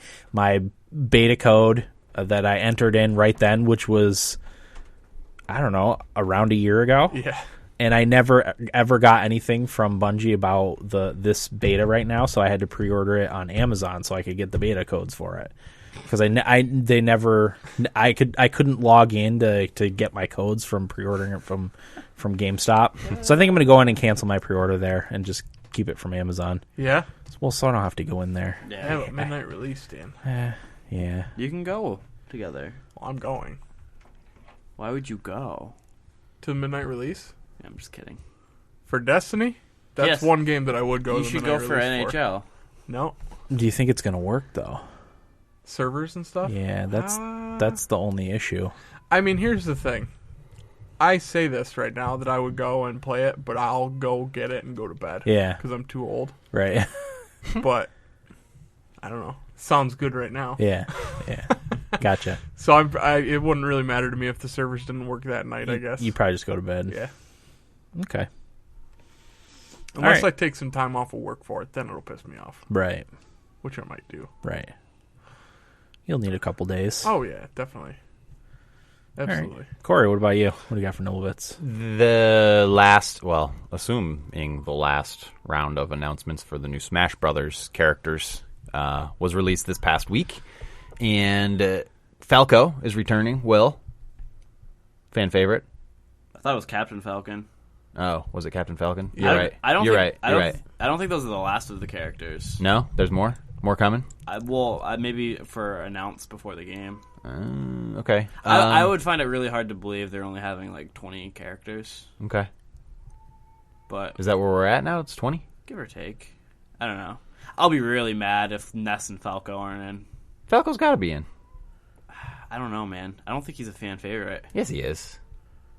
beta code that I entered in right then, which was I don't know, around a year ago. Yeah. And I never ever got anything from Bungie about this beta right now, so I had to pre-order it on Amazon so I could get the beta codes for it. Because I couldn't log in to get my codes from pre-ordering it from GameStop. So I think I'm going to go in and cancel my pre-order there and just keep it from Amazon. Yeah? Well, so I don't have to go in there. Yeah, but midnight release, Dan. Yeah. You can go together. Well, I'm going. Why would you go? To the midnight release? Yeah, I'm just kidding. For Destiny? That's Yes. one game that I would go You to the should midnight go for release NHL. No. Do you think it's going to work, though? Servers and stuff? Yeah, that's the only issue. I mean, here's the thing. I say this right now that I would go and play it, but I'll go get it and go to bed. Yeah. Because I'm too old. Right. But, I don't know. Sounds good right now. Yeah. Gotcha. So it wouldn't really matter to me if the servers didn't work that night, I guess. You probably just go to bed. Yeah. Okay. Unless right. I take some time off of work for it, then it'll piss me off. Right. Which I might do. Right. You'll need a couple days. Oh, yeah, definitely. Absolutely. Right. Corey, what about you? What do you got for Nibble Bits? The last, well, assuming the last round of announcements for the new Smash Brothers characters was released this past week. And Falco is returning. Will. Fan favorite. I thought it was Captain Falcon. Oh, was it Captain Falcon? You're right. I don't You're think, right. You're right. I don't think those are the last of the characters. No? There's more? More coming? Maybe for announced before the game. Okay. I would find it really hard to believe they're only having like 20 characters. Okay. But Is that where we're at now? It's 20? give or take. I don't know. I'll be really mad if Ness and Falco aren't in. Falco's got to be in. I don't know, man. I don't think he's a fan favorite. Yes, he is.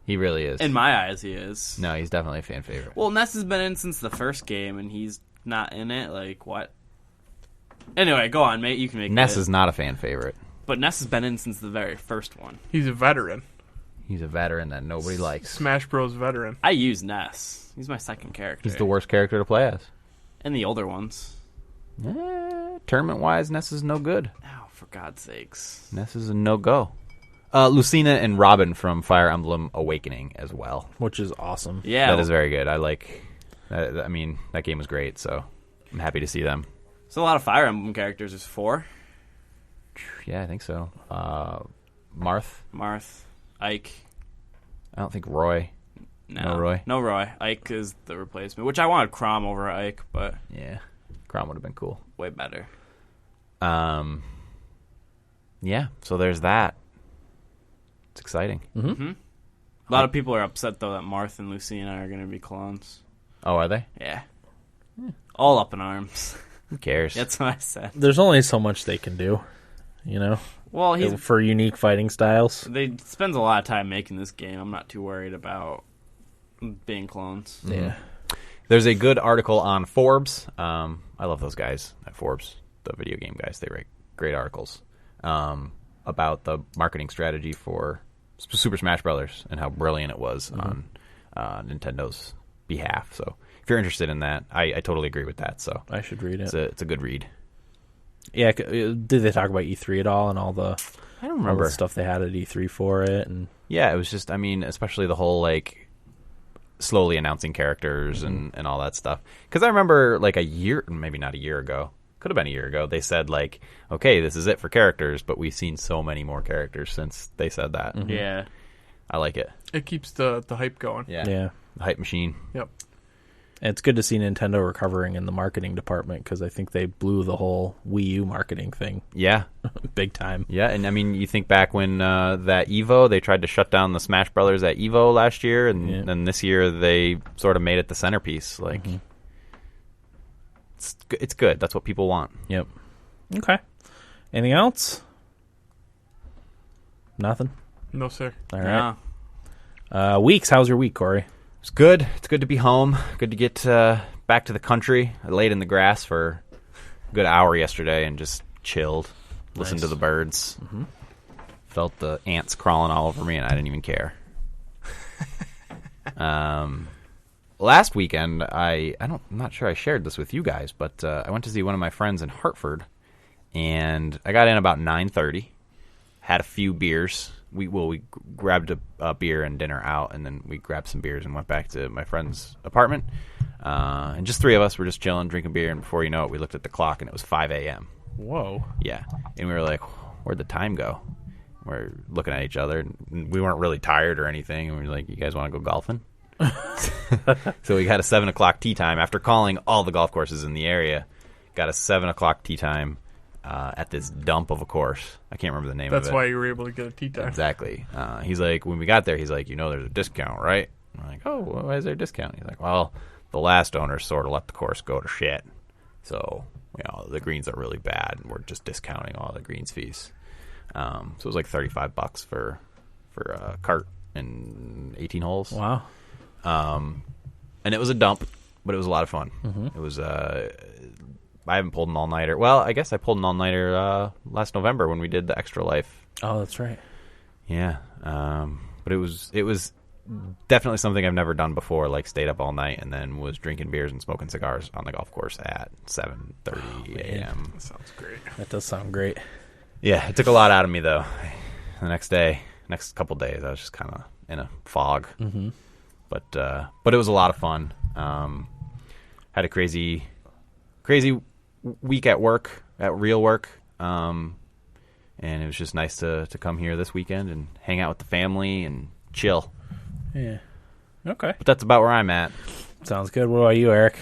He really is. In my eyes, he is. No, he's definitely a fan favorite. Well, Ness has been in since the first game, and he's not in it. Like, what? Anyway, go on, mate. You can make Ness it. is not a fan favorite. But Ness has been in since the very first one. He's a veteran. He's a veteran that nobody likes. Smash Bros. Veteran. I use Ness. He's my second character. He's the worst character to play as. And the older ones. Tournament-wise, Ness is no good. Oh, for God's sakes. Ness is a no-go. Lucina and Robin from Fire Emblem Awakening as well. Which is awesome. Yeah. That is very good. I like... I mean, that game was great, so I'm happy to see them. So a lot of Fire Emblem characters. There's 4. Yeah, I think so. Marth. Marth. Ike. I don't think Roy. No. No Roy? No Roy. Ike is the replacement, which I wanted Chrom over Ike, but Yeah. Crom would have been cool. way better. Yeah, so there's that. It's exciting. A lot of people are upset, though, that Marth and Lucina are going to be clones. Oh, are they? Yeah. All up in arms. Who cares? That's what I said. There's only so much they can do, you know, Well, for unique fighting styles. they spends a lot of time making this game. I'm not too worried about being clones. Yeah. There's a good article on Forbes. I love those guys at Forbes, the video game guys. They write great articles about the marketing strategy for Super Smash Brothers and how brilliant it was on Nintendo's behalf. So if you're interested in that, I totally agree with that. So I should read it. it's a good read. Yeah, did they talk about E3 at all and all the I don't all remember. the stuff they had at E3 for it? And Yeah, it was just, I mean, especially the whole, like, slowly announcing characters and all that stuff. Because I remember, like, maybe not a year ago, could have been a year ago, they said, like, okay, this is it for characters, but we've seen so many more characters since they said that. Yeah. I like it. It keeps the hype going. Yeah. yeah. The hype machine. Yep. And it's good to see Nintendo recovering in the marketing department because I think they blew the whole Wii U marketing thing Yeah. big time. Yeah, and I mean, you think back when that Evo, they tried to shut down the Smash Brothers at Evo last year, and then this year they sort of made it the centerpiece. Like, it's good. That's what people want. Yep. Okay. Anything else? Nothing? No, sir. All right. Weeks. How's your week, Corey? It's good. It's good to be home. Good to get back to the country. I laid in the grass for a good hour yesterday and just chilled, listened to the birds, felt the ants crawling all over me, and I didn't even care. Last weekend, I'm not sure I shared this with you guys, but I went to see one of my friends in Hartford, and I got in about 9:30. had a few beers. We grabbed a beer and dinner out, and then we grabbed some beers and went back to my friend's apartment. And just 3 of us were just chilling, drinking beer, and before you know it, we looked at the clock, and it was 5 a.m. Whoa. Yeah. And we were like, where'd the time go? We're looking at each other, and we weren't really tired or anything, and we were like, you guys want to go golfing? So we got a 7 o'clock tee time. After calling all the golf courses in the area, got a 7 o'clock tee time at this dump of a course. I can't remember the name of it. That's why you were able to get a tee time. Exactly. He's like, when we got there, he's like, there's a discount, right? I'm like, oh, why is there a discount? He's like, well, the last owner sort of let the course go to shit. So, the greens are really bad, and we're just discounting all the greens fees. So it was like $35 for a cart and 18 holes. Wow. And it was a dump, but it was a lot of fun. Mm-hmm. It was, I haven't pulled an all-nighter. Well, I guess I pulled an all-nighter last November when we did the Extra Life. Oh, that's right. Yeah. But it was definitely something I've never done before, like stayed up all night and then was drinking beers and smoking cigars on the golf course at 7:30 a.m. That sounds great. That does sound great. Yeah, it took a lot out of me, though. The next couple days, I was just kind of in a fog. Mm-hmm. But it was a lot of fun. Had a crazy week at work, at real work. And it was just nice to come here this weekend and hang out with the family and chill. Yeah. Okay. But that's about where I'm at. Sounds good. What about you, Eric?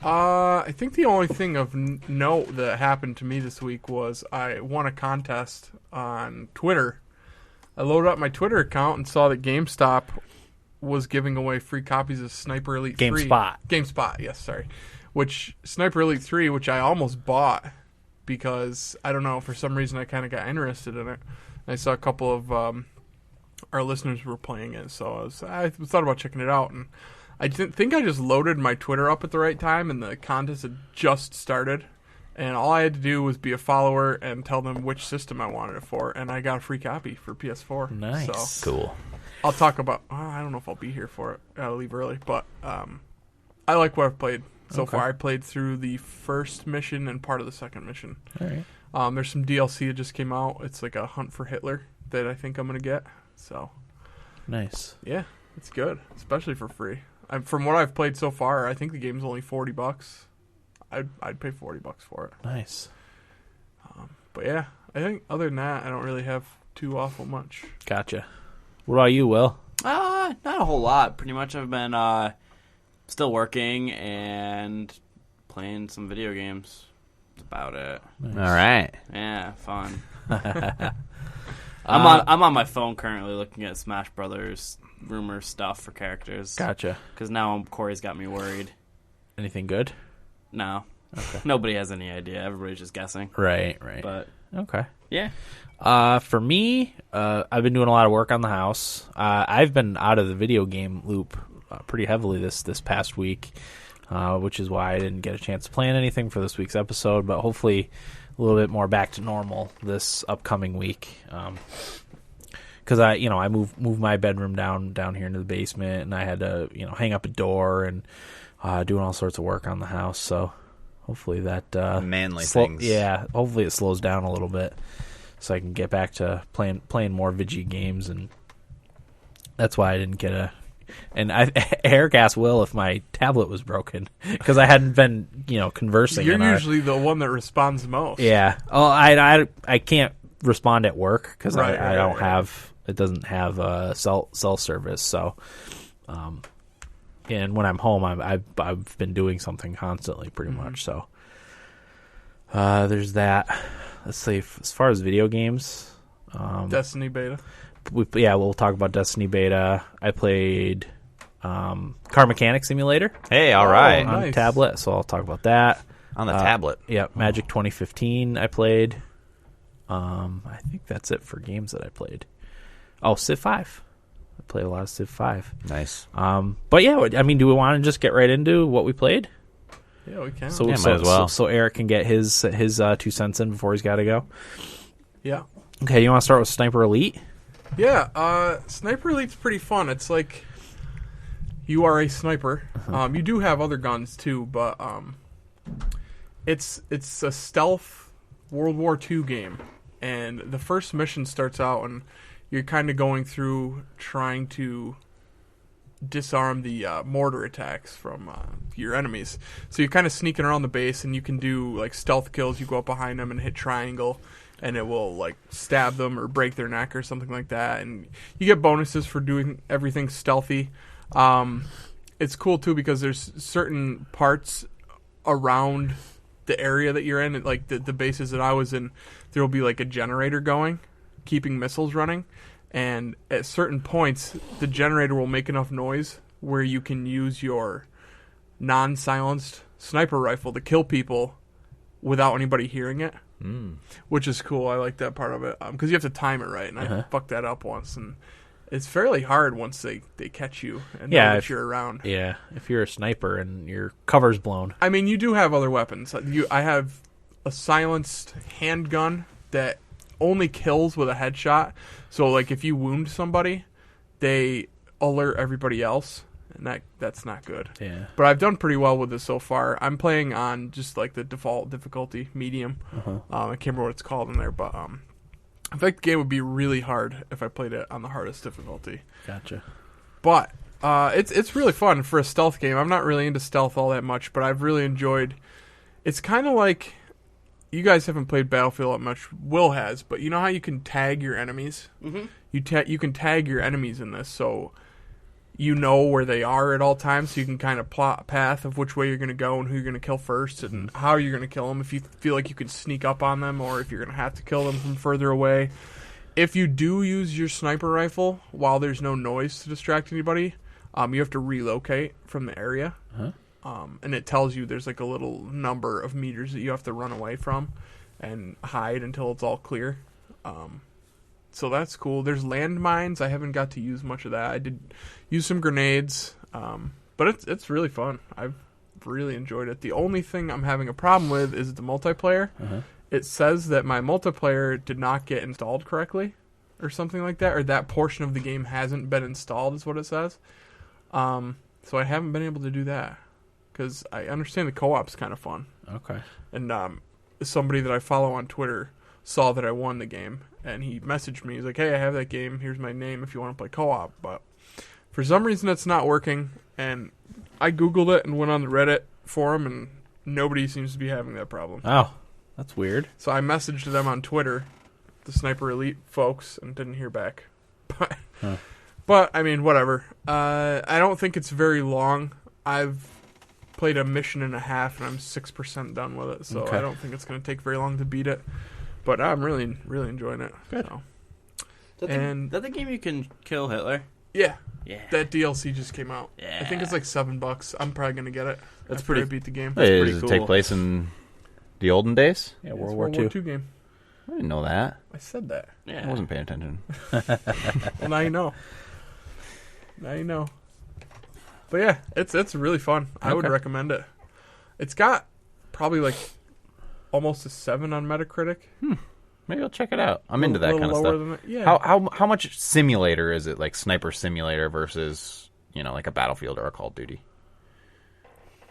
I think the only thing of note that happened to me this week was I won a contest on Twitter. I loaded up my Twitter account and saw that GameStop was giving away free copies of Sniper Elite 3. GameSpot, yes, sorry. Which, Sniper Elite 3, which I almost bought because, I don't know, for some reason I kind of got interested in it. I saw a couple of our listeners were playing it, so I thought about checking it out, and I didn't think I just loaded my Twitter up at the right time, and the contest had just started, and all I had to do was be a follower and tell them which system I wanted it for, and I got a free copy for PS4. Nice. So Cool. I'll talk about. I don't know if I'll be here for it. I'll leave early, but I like what I've played so far. I played through the first mission and part of the second mission. All right. There's some DLC that just came out. It's like a Hunt for Hitler that I think I'm gonna get. So Nice. yeah, it's good, especially for free. From what I've played so far, I think the game's only $40. I'd pay $40 for it. Nice. But yeah, I think other than that, I don't really have too awful much. Gotcha. What about you, Will? Not a whole lot. Pretty much I've been still working and playing some video games. That's about it. Nice. All right. Yeah, fun. I'm on my phone currently looking at Smash Brothers rumor stuff for characters. Gotcha. Because now Corey's got me worried. Anything good? No. Okay. Nobody has any idea. Everybody's just guessing. Right. But Okay. yeah. For me, I've been doing a lot of work on the house. I've been out of the video game loop pretty heavily this past week, which is why I didn't get a chance to plan anything for this week's episode, but hopefully a little bit more back to normal this upcoming week. Because I moved my bedroom down here into the basement, and I had to hang up a door and doing all sorts of work on the house. So hopefully that manly things. Yeah, hopefully it slows down a little bit, so I can get back to playing more Vigi games, and that's why I didn't get a. And Eric asked Will if my tablet was broken because I hadn't been conversing. You're usually the one that responds most. Yeah. Oh, I can't respond at work because I don't right. have. It doesn't have a cell service, so. And when I'm home, I've been doing something constantly, pretty much. So. There's that. Let's see. As far as video games, Destiny beta. We'll talk about Destiny beta. I played Car Mechanic Simulator. Hey, all right. On Nice. tablet, so I'll talk about that. On the tablet. Yeah, Magic 2015 I played. I think that's it for games that I played. Oh, Civ 5. I played a lot of Civ 5. Nice. But yeah, I mean, do we want to just get right into what we played? Yeah, we can. might as well. So Eric can get his 2 cents in before he's got to go. Yeah. Okay, you want to start with Sniper Elite? Yeah, Sniper Elite's pretty fun. It's like you are a sniper. You do have other guns too, but it's a stealth World War II game. and the first mission starts out, and you're kind of going through trying to disarm the mortar attacks from your enemies. So you're kind of sneaking around the base, and you can do like stealth kills. You go up behind them and hit triangle, and it will like stab them or break their neck or something like that. And you get bonuses for doing everything stealthy. It's cool too because there's certain parts around the area that you're in, like the bases that I was in, there will be like a generator going, keeping missiles running. And at certain points, the generator will make enough noise where you can use your non-silenced sniper rifle to kill people without anybody hearing it, which is cool. I like that part of it because you have to time it right, and I fucked that up once, and it's fairly hard once they catch you and know that you're around. Yeah, if you're a sniper and your cover's blown. I mean, you do have other weapons. I have a silenced handgun that only kills with a headshot. So, like, if you wound somebody, they alert everybody else, and that's not good. Yeah. But I've done pretty well with this so far. I'm playing on just, like, the default difficulty, medium. I can't remember what it's called in there, but I think the game would be really hard if I played it on the hardest difficulty. Gotcha. But it's really fun for a stealth game. I'm not really into stealth all that much, but I've really enjoyed. It's kind of like, you guys haven't played Battlefield that much. Will has, but you know how you can tag your enemies? Mm-hmm. You can tag your enemies in this, so you know where they are at all times, so you can kind of plot a path of which way you're going to go and who you're going to kill first and how you're going to kill them, if you feel like you can sneak up on them or if you're going to have to kill them from further away. If you do use your sniper rifle while there's no noise to distract anybody, you have to relocate from the area. And it tells you there's like a little number of meters that you have to run away from and hide until it's all clear. So that's cool. There's landmines. I haven't got to use much of that. I did use some grenades, but it's really fun. I've really enjoyed it. The only thing I'm having a problem with is the multiplayer. It says that my multiplayer did not get installed correctly or something like that, or that portion of the game hasn't been installed is what it says. So I haven't been able to do that. Because I understand the co-op's kind of fun. Okay. And somebody that I follow on Twitter saw that I won the game, and he messaged me. He's like, hey, I have that game. Here's my name if you want to play co-op. But for some reason, it's not working. And I Googled it and went on the Reddit forum, and nobody seems to be having that problem. Oh, that's weird. So I messaged them on Twitter, the Sniper Elite folks, and didn't hear back. But I mean, whatever. I don't think it's very long. I've played a mission and a half, and I'm 6% done with it, so I don't think it's going to take very long to beat it. But I'm really, really enjoying it. Good. So. Is that the game you can kill Hitler? Yeah. Yeah. That DLC just came out. Yeah. I think it's like $7. I'm probably going to get it. That's after pretty. I beat the game. Hey, pretty does it cool. take place in the olden days? Yeah, It's World a War II. game. I didn't know that. I said that. Yeah. I wasn't paying attention. Well, now you know. Now you know. But yeah, it's really fun. I would recommend it. It's got probably like almost a 7 on Metacritic. Maybe I'll check it out. I'm into that kind of stuff. Than that. Yeah. How much simulator is it, like Sniper Simulator versus, like a Battlefield or a Call of Duty?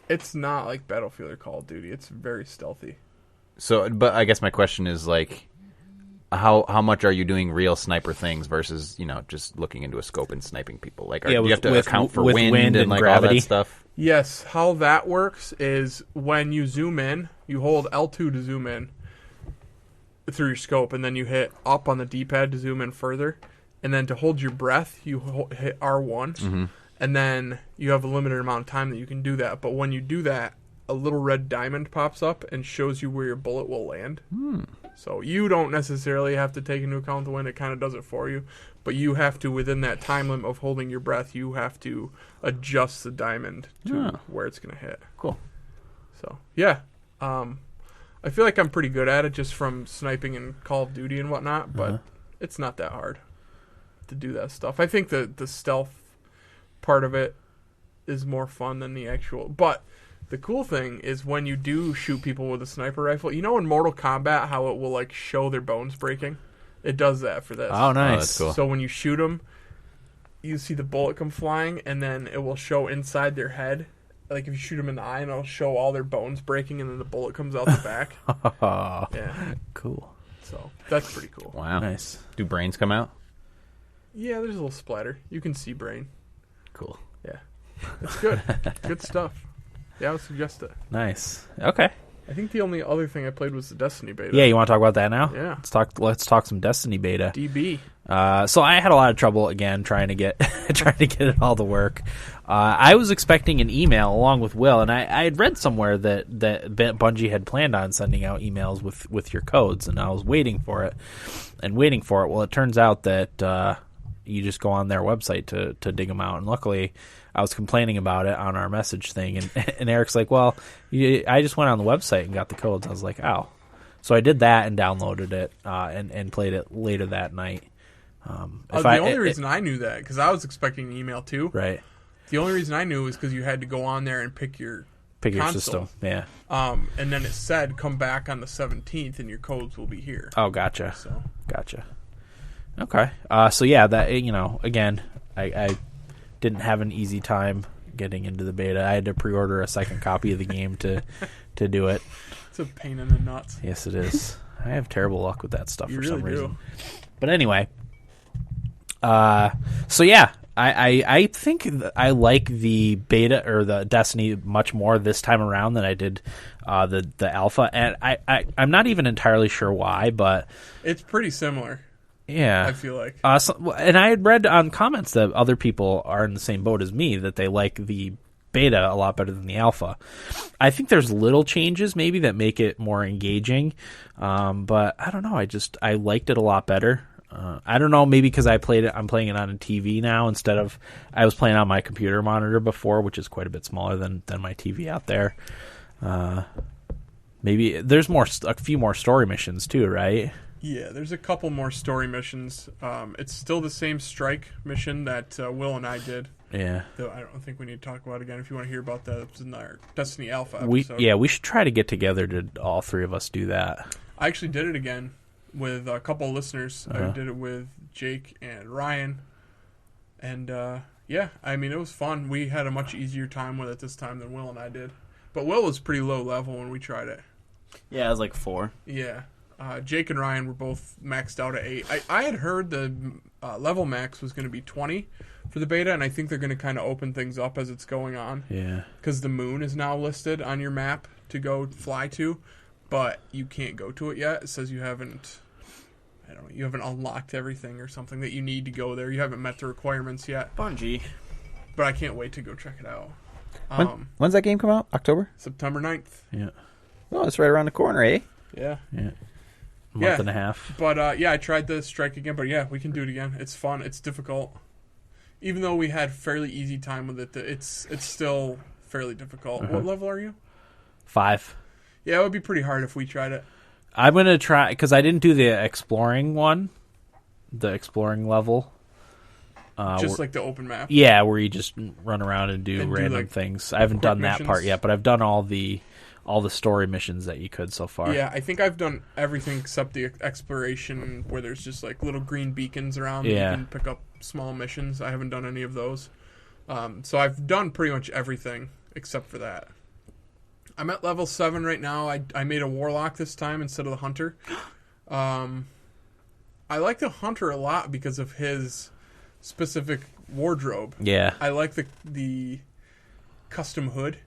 It's not like Battlefield or Call of Duty. It's very stealthy. So, but I guess my question is like, how much are you doing real sniper things versus just looking into a scope and sniping people? Like, do you have to account for wind and like gravity. all that stuff? Yes, how that works is when you zoom in, you hold L2 to zoom in through your scope, and then you hit up on the D-pad to zoom in further, and then to hold your breath, you hit R1, and then you have a limited amount of time that you can do that. But when you do that, a little red diamond pops up and shows you where your bullet will land. So you don't necessarily have to take into account the wind. It kind of does it for you. But you have to, within that time limit of holding your breath, you have to adjust the diamond to where it's going to hit. Cool. So, yeah. I feel like I'm pretty good at it just from sniping in Call of Duty and whatnot, but it's not that hard to do that stuff. I think the stealth part of it is more fun than the actual... But the cool thing is when you do shoot people with a sniper rifle, in Mortal Kombat how it will like show their bones breaking? It does that for this. Oh, nice. Oh, that's cool. So when you shoot them, you see the bullet come flying, and then it will show inside their head. Like if you shoot them in the eye, and it'll show all their bones breaking, and then the bullet comes out the back. Yeah. Cool. So that's pretty cool. Wow. Nice. Do brains come out? Yeah, there's a little splatter. You can see brain. Cool. Yeah, it's good. Good stuff. Yeah, I would suggest it. Nice. Okay. I think the only other thing I played was the Destiny beta. Yeah, you want to talk about that now? Yeah. Let's talk some Destiny beta. DB. So I had a lot of trouble again trying to get it all to work. I was expecting an email along with Will, and I had read somewhere that Bungie had planned on sending out emails with your codes, and I was waiting for it. Well, it turns out that you just go on their website to dig them out, and luckily I was complaining about it on our message thing, and Eric's like, well, I just went on the website and got the codes. I was like, oh. So I did that and downloaded it and played it later that night. The only reason I knew that, because I was expecting an email too. Right. The only reason I knew was because you had to go on there and pick your console. System. Yeah. And then it said, come back on the 17th and your codes will be here. Oh, gotcha. So. Gotcha. Okay. So yeah, that, again, I didn't have an easy time getting into the beta. I had to pre-order a second copy of the game to do it. It's a pain in the nuts. Yes, it is. I have terrible luck with that stuff You for really some reason. do. But anyway, so yeah, I think I like the beta or the Destiny much more this time around than I did the alpha, and I'm not even entirely sure why, but It's pretty similar, yeah, I feel like. and I had read on comments that other people are in the same boat as me, that they like the beta a lot better than the alpha. I think there's little changes maybe that make it more engaging, but I don't know. I liked it a lot better. I don't know, maybe because I'm playing it on a TV now instead of I was playing on my computer monitor before, which is quite a bit smaller than my TV out there. Maybe there's a few more story missions too, right? Yeah, there's a couple more story missions. It's still the same strike mission that Will and I did. Yeah. Though I don't think we need to talk about it again. If you want to hear about that, it's in our Destiny Alpha We episode. should try to get together to all three of us do that. I actually did it again with a couple of listeners. I did it with Jake and Ryan. And, yeah, I mean, it was fun. We had a much easier time with it this time than Will and I did. But Will was pretty low level when we tried it. Yeah, I was like 4. Yeah. Jake and Ryan were both maxed out at 8. I had heard the level max was going to be 20 for the beta, and I think they're going to kind of open things up as it's going on. Yeah. Because the moon is now listed on your map to go fly to, but you can't go to it yet. It says you haven't unlocked everything or something that you need to go there. You haven't met the requirements yet. Bungie. But I can't wait to go check it out. When's that game come out? October? September 9th. Yeah. Oh, it's right around the corner, eh? Yeah. Yeah. Month and a half. But, yeah, I tried the strike again. But, yeah, we can do it again. It's fun. It's difficult. Even though we had fairly easy time with it, it's still fairly difficult. What level are you? 5. Yeah, it would be pretty hard if we tried it. I'm going to try, because I didn't do the exploring one, the exploring level. Just like the open map. Yeah, where you just run around and do And do, random like, things. I haven't done that missions. part yet, but I've done all the story missions that you could so far. Yeah, I think I've done everything except the exploration where there's just like little green beacons around that Yeah. you can pick up small missions. I haven't done any of those. So I've done pretty much everything except for that. I'm at level 7 right now. I made a warlock this time instead of the hunter. I like the hunter a lot because of his specific wardrobe. Yeah. I like the custom hood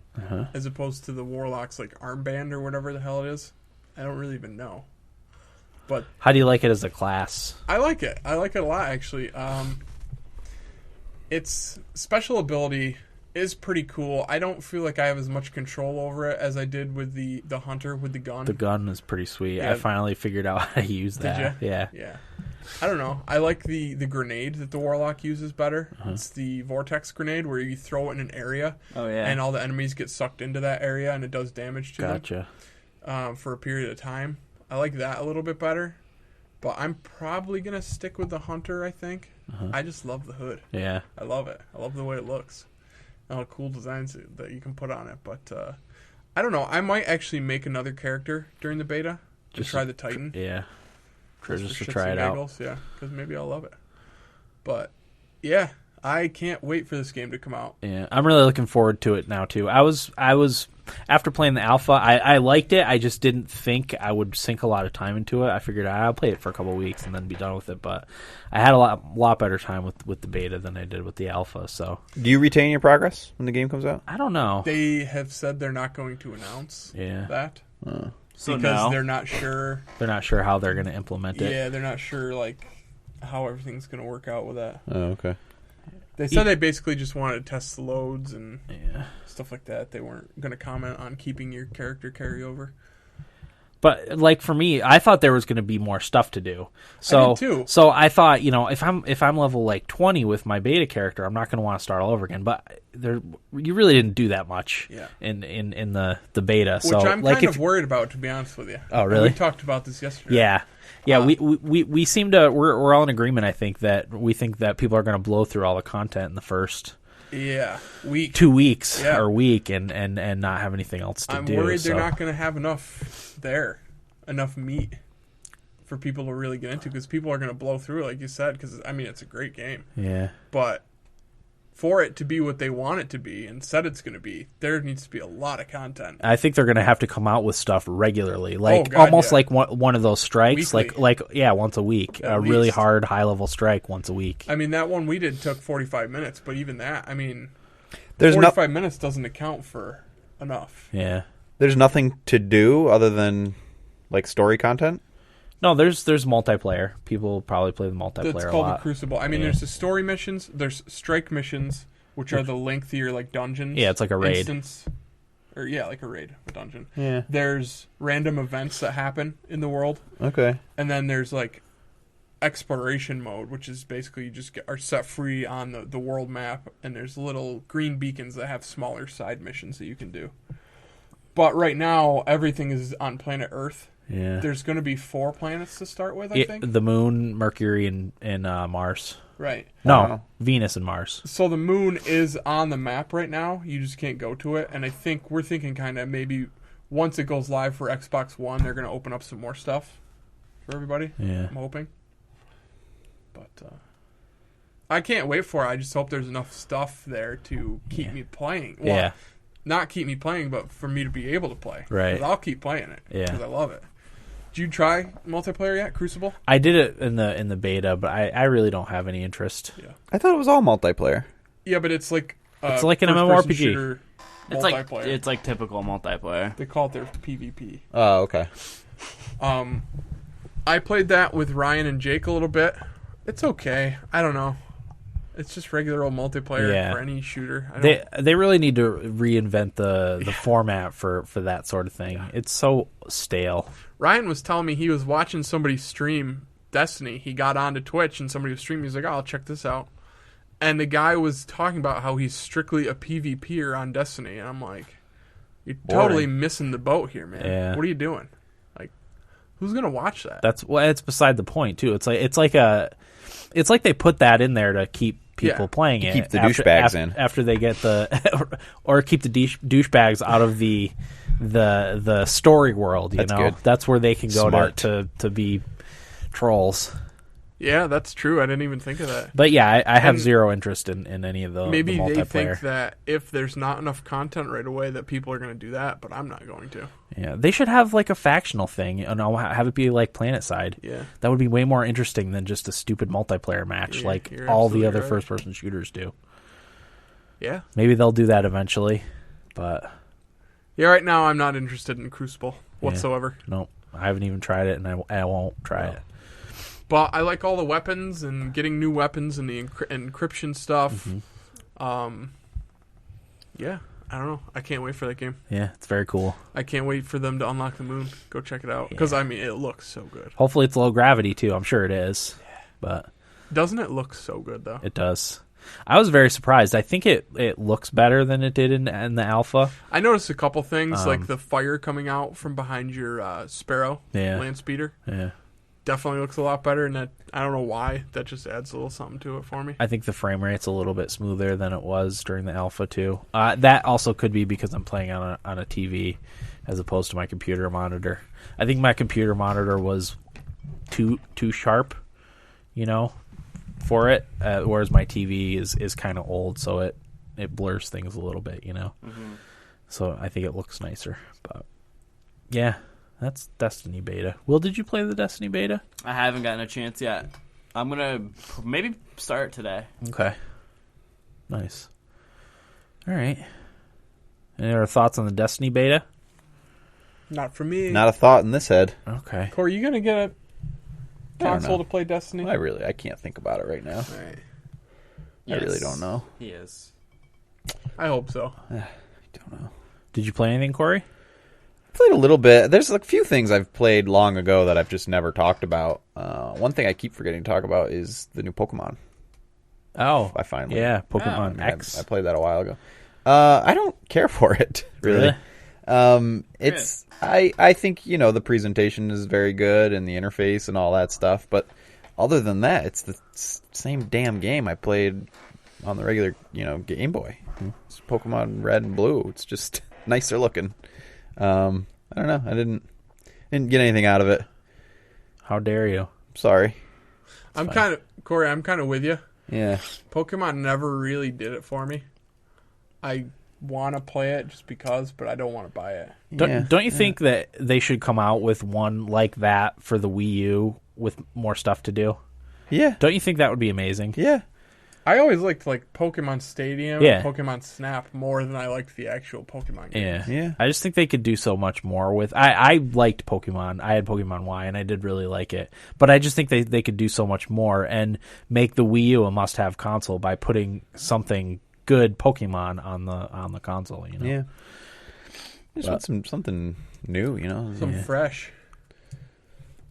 as opposed to the warlock's like armband or whatever the hell it is. I don't really even know. But How do you like it as a class? I like it. I like it a lot, actually. Its special ability is pretty cool. I don't feel like I have as much control over it as I did with the hunter with the gun. The gun is pretty sweet. Yeah. I finally figured out how to use that. Did ya? Yeah. Yeah. I don't know. I like the grenade that the warlock uses better. It's the vortex grenade where you throw it in an area Oh, yeah. and all the enemies get sucked into that area and it does damage to Gotcha. them for a period of time. I like that a little bit better. But I'm probably going to stick with the hunter, I think. I just love the hood. Yeah. I love it. I love the way it looks. And all the cool designs that you can put on it. But I don't know. I might actually make another character during the beta to Just try the Titan. Yeah. Just for to shits try and it out. giggles, yeah, because maybe I'll love it. But yeah, I can't wait for this game to come out. Yeah, I'm really looking forward to it now too. I was after playing the alpha, I liked it. I just didn't think I would sink a lot of time into it. I figured I'll play it for a couple of weeks and then be done with it. But I had a lot better time with the beta than I did with the alpha. So, Do you retain your progress when the game comes out? I don't know. They have said they're not going to announce that So because no. they're not sure. They're not sure how they're going to implement it. Yeah, they're not sure like how everything's going to work out with that. Oh, okay. They said they basically just wanted to test the loads and Yeah. stuff like that. They weren't going to comment on keeping your character carryover. But like for me, I thought there was going to be more stuff to do. So, I did too. So I thought, if I'm level like 20 with my beta character, I'm not going to want to start all over again. But you really didn't do that much in the beta. Which So I'm like kind of worried about, to be honest with you. Oh, really? We talked about this yesterday. Yeah. We seem to we're all in agreement. I think that we think that people are going to blow through all the content in the first week. 2 weeks Yeah. or week and not have anything else to I'm do. worried they're so. not going to have enough meat for people to really get into, because people are going to blow through it, like you said, because, it's a great game. Yeah. But for it to be what they want it to be and said it's going to be, there needs to be a lot of content. I think they're going to have to come out with stuff regularly, like God, almost yeah. like one of those strikes, Weekly. like once a week, At a really least. hard high level strike once a week. That one we did took 45 minutes, but even that, There's 45 minutes doesn't account for enough. Yeah. There's nothing to do other than like story content. No, there's multiplayer. People probably play the multiplayer That's a called the lot. Crucible. There's the story missions, there's strike missions, which are the lengthier like dungeons. Yeah, it's like a raid. Instance, like a raid, a dungeon. Yeah. There's random events that happen in the world, Okay. and then there's like exploration mode, which is basically you just are set free on the world map, and there's little green beacons that have smaller side missions that you can do. But right now, everything is on planet Earth. Yeah. There's going to be 4 planets to start with, I think. The Moon, Mercury, and Mars. Right. No, Venus and Mars. So the moon is on the map right now. You just can't go to it. And I think we're thinking kind of maybe once it goes live for Xbox One, they're going to open up some more stuff for everybody. Yeah. I'm hoping. But I can't wait for it. I just hope there's enough stuff there to keep me playing. Well, Yeah. not keep me playing, but for me to be able to play. Right. 'Cause I'll keep playing it. Yeah. Because I love it. Did you try multiplayer yet, Crucible? I did it in the beta, but I really don't have any interest. I thought it was all multiplayer. Yeah, but it's like It's like an first-person MMORPG. shooter It's like multiplayer. typical multiplayer. They call it their PvP. Oh, okay. I played that with Ryan and Jake a little bit. It's okay. I don't know. It's just regular old multiplayer for any shooter. They really need to reinvent the format for that sort of thing. It's so stale. Ryan was telling me he was watching somebody stream Destiny. He got onto Twitch and somebody was streaming. He's like, "Oh, I'll check this out." And the guy was talking about how he's strictly a PvPer on Destiny, and I'm like, "You're totally missing the boat here, man. Yeah. What are you doing? Like, who's gonna watch that?" It's beside the point too. It's like they put that in there to keep people playing it. Keep the douchebags in after they get or keep the douchebags out of the story world. That's good. That's where they can go Smart. to be trolls. Yeah, that's true. I didn't even think of that. But yeah, I have And zero interest in any of the Maybe the they multiplayer. think that if there's not enough content right away, that people are going to do that, but I'm not going to. Yeah, they should have like a factional thing and have it be like PlanetSide. Yeah. That would be way more interesting than just a stupid multiplayer match Yeah, like you're all the absolutely other right. first-person shooters do. Yeah. Maybe they'll do that eventually, but Yeah, right now I'm not interested in Crucible whatsoever. no, I haven't even tried it, and I won't try it. But I like all the weapons and getting new weapons and the encryption stuff. Yeah, I don't know. I can't wait for that game. Yeah, it's very cool. I can't wait for them to unlock the moon. Go check it out. Because, it looks so good. Hopefully it's low gravity, too. I'm sure it is, but Doesn't it look so good, though? it does. I was very surprised. I think it looks better than it did in the alpha. I noticed a couple things, like the fire coming out from behind your Sparrow land speeder. Yeah. Definitely looks a lot better, and that I don't know why. That just adds a little something to it for me. I think the frame rate's a little bit smoother than it was during the alpha too. That also could be because I'm playing on a TV as opposed to my computer monitor. I think my computer monitor was too sharp, for it, whereas my TV is kind of old, so it blurs things a little bit, you know. Mm-hmm. So I think it looks nicer. But yeah, that's Destiny beta. Will, did you play the Destiny beta? I haven't gotten a chance yet. I'm gonna maybe start today. Okay. Nice. All right. Any other thoughts on the Destiny beta? Not for me. Not a thought in this head. Okay. Corey, you gonna get a don't console know. to play Destiny? I can't think about it right now. All right. I really don't know. He is. I hope so. I don't know. Did you play anything, Corey? Played a little bit. There's a few things I've played long ago that I've just never talked about. One thing I keep forgetting to talk about is the new Pokemon. Oh, I finally, yeah, Pokemon I mean, X. I played that a while ago. I don't care for it really. It's I think the presentation is very good and the interface and all that stuff, but other than that, it's the same damn game I played on the regular Game Boy. It's Pokemon Red and Blue. It's just nicer looking. I don't know. I didn't get anything out of it. How dare you? Sorry. Corey, I'm kind of with you. Yeah. Pokemon never really did it for me. I want to play it just because, but I don't want to buy it. Don't you think that they should come out with one like that for the Wii U with more stuff to do? Yeah. Don't you think that would be amazing? Yeah. I always liked Pokemon Stadium Yeah. and Pokemon Snap more than I liked the actual Pokemon game. Yeah. Yeah. I just think they could do so much more with. I liked Pokemon. I had Pokemon Y, and I did really like it. But I just think they could do so much more and make the Wii U a must-have console by putting something good Pokemon on the console. Yeah. Just want something new, Some fresh.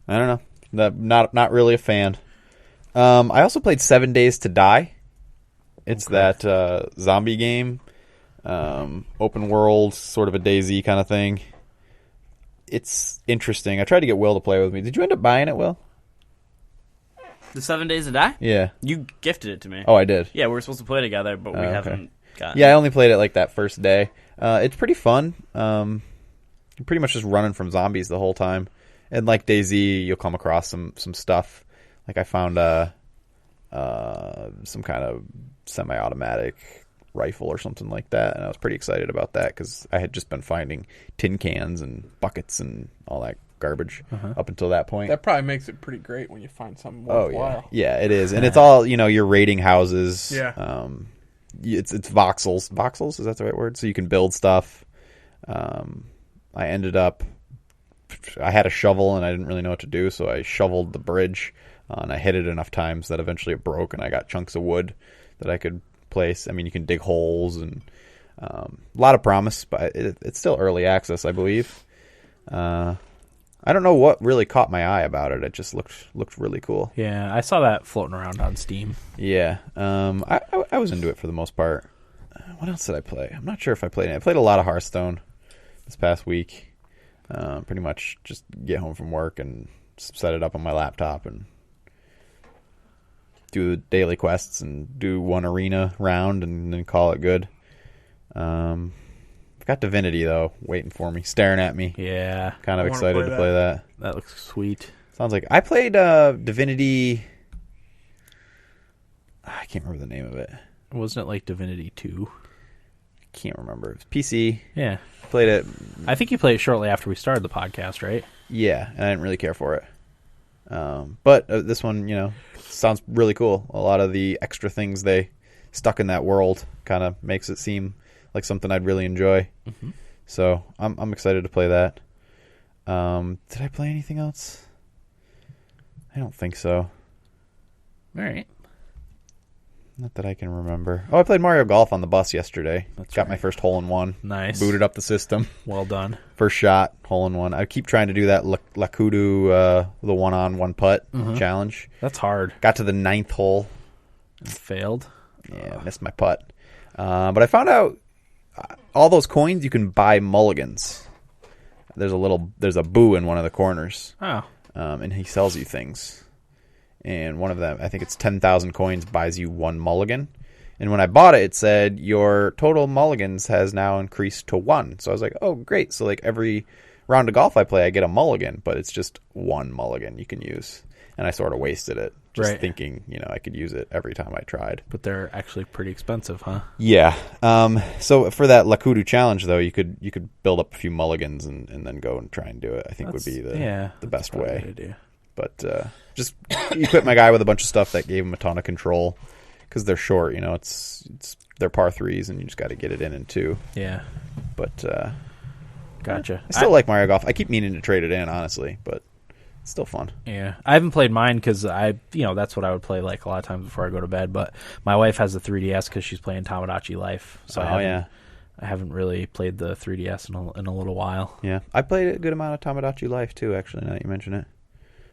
I don't know. Not really a fan. I also played 7 Days to Die. It's that zombie game, open world, sort of a DayZ kind of thing. It's interesting. I tried to get Will to play with me. Did you end up buying it, Will? The 7 Days to Die? Yeah. You gifted it to me. Oh, I did. Yeah, we were supposed to play together, but we okay. haven't gotten Yeah, I only played it like that first day. It's pretty fun. You're pretty much just running from zombies the whole time. And like DayZ, you'll come across some stuff. Like I found some kind of semi-automatic rifle or something like that, and I was pretty excited about that because I had just been finding tin cans and buckets and all that garbage up until that point. That probably makes it pretty great when you find something worthwhile. Yeah, it is, and it's all you're raiding houses. Yeah. It's voxels. Voxels, is that the right word? So you can build stuff. I had a shovel and I didn't really know what to do, so I shoveled the bridge. And I hit it enough times that eventually it broke, and I got chunks of wood that I could place. I mean, you can dig holes, and a lot of promise, but it's still early access, I believe. I don't know what really caught my eye about it. It just looked really cool. Yeah, I saw that floating around on Steam. Yeah, I was into it for the most part. What else did I play? I'm not sure if I played it. I played a lot of Hearthstone this past week. Pretty much just get home from work and set it up on my laptop and do the daily quests and do one arena round and then call it good. I've got Divinity, though, waiting for me, staring at me. Yeah. Kind of excited to play that. That looks sweet. Sounds like... I played Divinity... I can't remember the name of it. Wasn't it like Divinity 2? Can't remember. It's PC. Yeah. Played it... I think you played it shortly after we started the podcast, right? Yeah, and I didn't really care for it. But this one, sounds really cool. A lot of the extra things they stuck in that world kind of makes it seem like something I'd really enjoy. Mm-hmm. So I'm excited to play that. Did I play anything else? I don't think so. All right. Not that I can remember. Oh, I played Mario Golf on the bus yesterday. That's Got right. my first hole-in-one. Nice. Booted up the system. Well done. First shot, hole-in-one. I keep trying to do that Lakudu, the one-on-one putt challenge. That's hard. Got to the 9th hole. Failed. Yeah, missed my putt. But I found out all those coins, you can buy mulligans. There's a boo in one of the corners. Oh. And he sells you things. And one of them, I think it's 10,000 coins, buys you one mulligan. And when I bought it, it said your total mulligans has now increased to 1. So I was like, oh, great. So like every round of golf I play, I get a mulligan, but it's just one mulligan you can use. And I sort of wasted it. just Right. thinking, I could use it every time I tried. But they're actually pretty expensive, huh? Yeah. So for that Lakudu challenge, though, you could build up a few mulligans and then go and try and do it. I think would be the best way. Idea. But just equip my guy with a bunch of stuff that gave him a ton of control because they're short. They're par threes, and you just got to get it in 2. Yeah. But Gotcha. I still like Mario Golf. I keep meaning to trade it in, honestly, but it's still fun. Yeah, I haven't played mine because that's what I would play like a lot of times before I go to bed. But my wife has the 3DS because she's playing Tamagotchi Life. So I haven't really played the 3DS in a little while. Yeah, I played a good amount of Tamagotchi Life too. Actually, now that you mention it.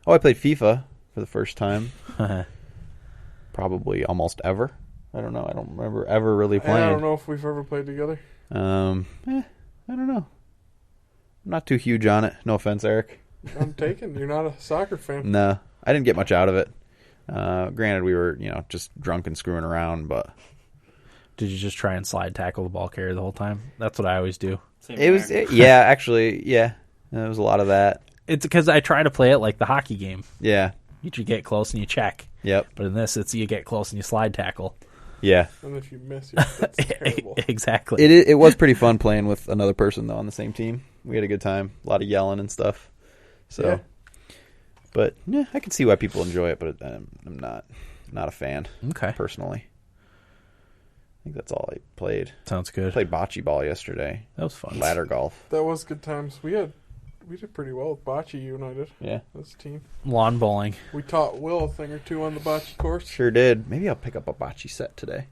Oh, I played FIFA for the first time. Probably almost ever. I don't know. I don't remember ever really playing. I don't know if we've ever played together. I don't know. I'm not too huge on it. No offense, Eric. I'm taken. You're not a soccer fan. No, I didn't get much out of it. Granted, we were, just drunk and screwing around, but Did you just try and slide tackle the ball carrier the whole time? That's what I always do. Same actually, there was a lot of that. It's because I try to play it like the hockey game. Yeah. You get close and you check. Yep. But in this, it's you get close and you slide tackle. Yeah. And if you miss, that's terrible. Exactly. It was pretty fun playing with another person though on the same team. We had a good time, a lot of yelling and stuff. So, Yeah. But yeah, I can see why people enjoy it, but I'm not a fan. Okay. Personally, I think that's all I played. Sounds good. Played bocce ball yesterday. That was fun. Ladder golf. That was good times. We did pretty well with bocce, you and I did. Yeah, This team. Lawn bowling. We taught Will a thing or two on the bocce course. sure did. Maybe I'll pick up a bocce set today.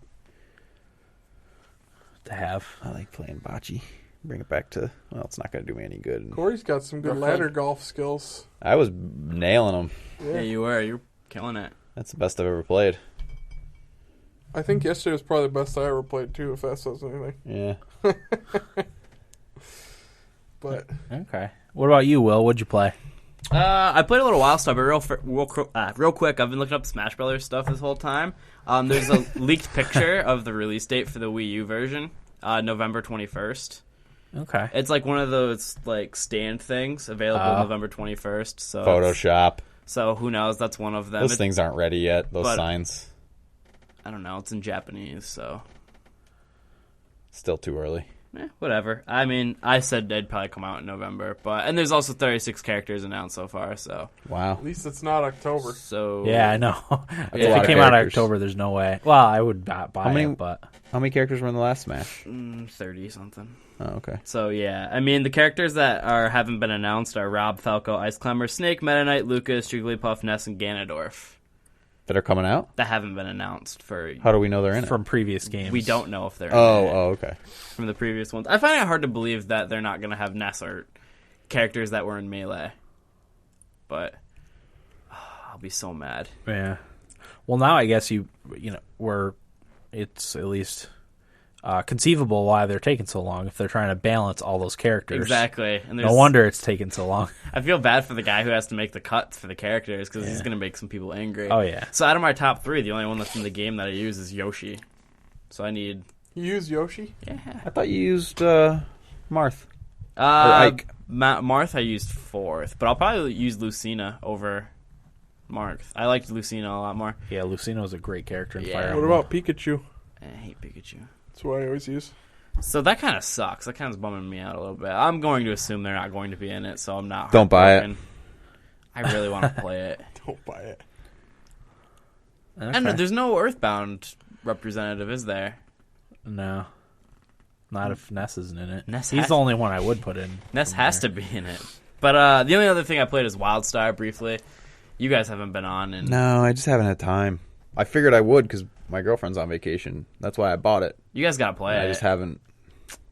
To have. I like playing bocce. Bring it back to. Well, it's not going to do me any good. Corey's got some good ladder golf skills. I was nailing them. Yeah, you were. You're killing it. That's the best I've ever played. I think yesterday was probably the best I ever played too, if that says anything. Yeah. But Okay. What about you, Will? What'd you play? I played a little while stuff, but real quick, I've been looking up Smash Brothers stuff this whole time. There's a leaked picture of the release date for the Wii U version, November 21st. Okay. It's like one of those like stand things available November 21st. So Photoshop. So who knows? That's one of them. Those things aren't ready yet. Those but- signs. I don't know. It's in Japanese, so Still too early. whatever. I mean, I said they'd probably come out in November, and there's also 36 characters announced so far. So Wow. at least it's not October. Yeah, I know. If a lot it of came out in characters. October, there's no way. Well, I would buy many- it, but How many characters were in the last Smash? 30 something. Oh, okay. So yeah, I mean the characters that haven't been announced are Rob, Falco, Ice Climber, Snake, Meta Knight, Lucas, Jigglypuff, Ness, and Ganondorf. That are coming out? That haven't been announced for. How do we know they're in it? from previous games. We don't know if they're in it Oh, okay. from the previous ones. I find it hard to believe that they're not going to have Ness or characters that were in Melee. But I'll be so mad. Yeah. Well, now I guess it's at least conceivable why they're taking so long if they're trying to balance all those characters. Exactly. And No wonder it's taking so long. I feel bad for the guy who has to make the cuts for the characters because he's going to make some people angry. Oh, yeah. So out of my top 3, the only one that's in the game that I use is Yoshi. So I need... You use Yoshi? Yeah. I thought you used Marth. Ike. Marth I used 4th, but I'll probably use Lucina over Marth. I liked Lucina a lot more. Yeah, Lucino's a great character in Yeah. Fire What Emblem. about Pikachu? I hate Pikachu. That's what I always use. So that kind of sucks. That kind of bumming me out a little bit. I'm going to assume they're not going to be in it, so I'm not. Don't buy it. heartbroken. I really want to play it. Don't buy it. Okay. And there's no Earthbound representative, is there? No. Not if Ness isn't in it. Ness He's has- the only one I would put in. Ness has to be in it. But the only other thing I played is Wildstar briefly. You guys haven't been on, and No, I just haven't had time. I figured I would because my girlfriend's on vacation. That's why I bought it. you guys got to play I it just haven't.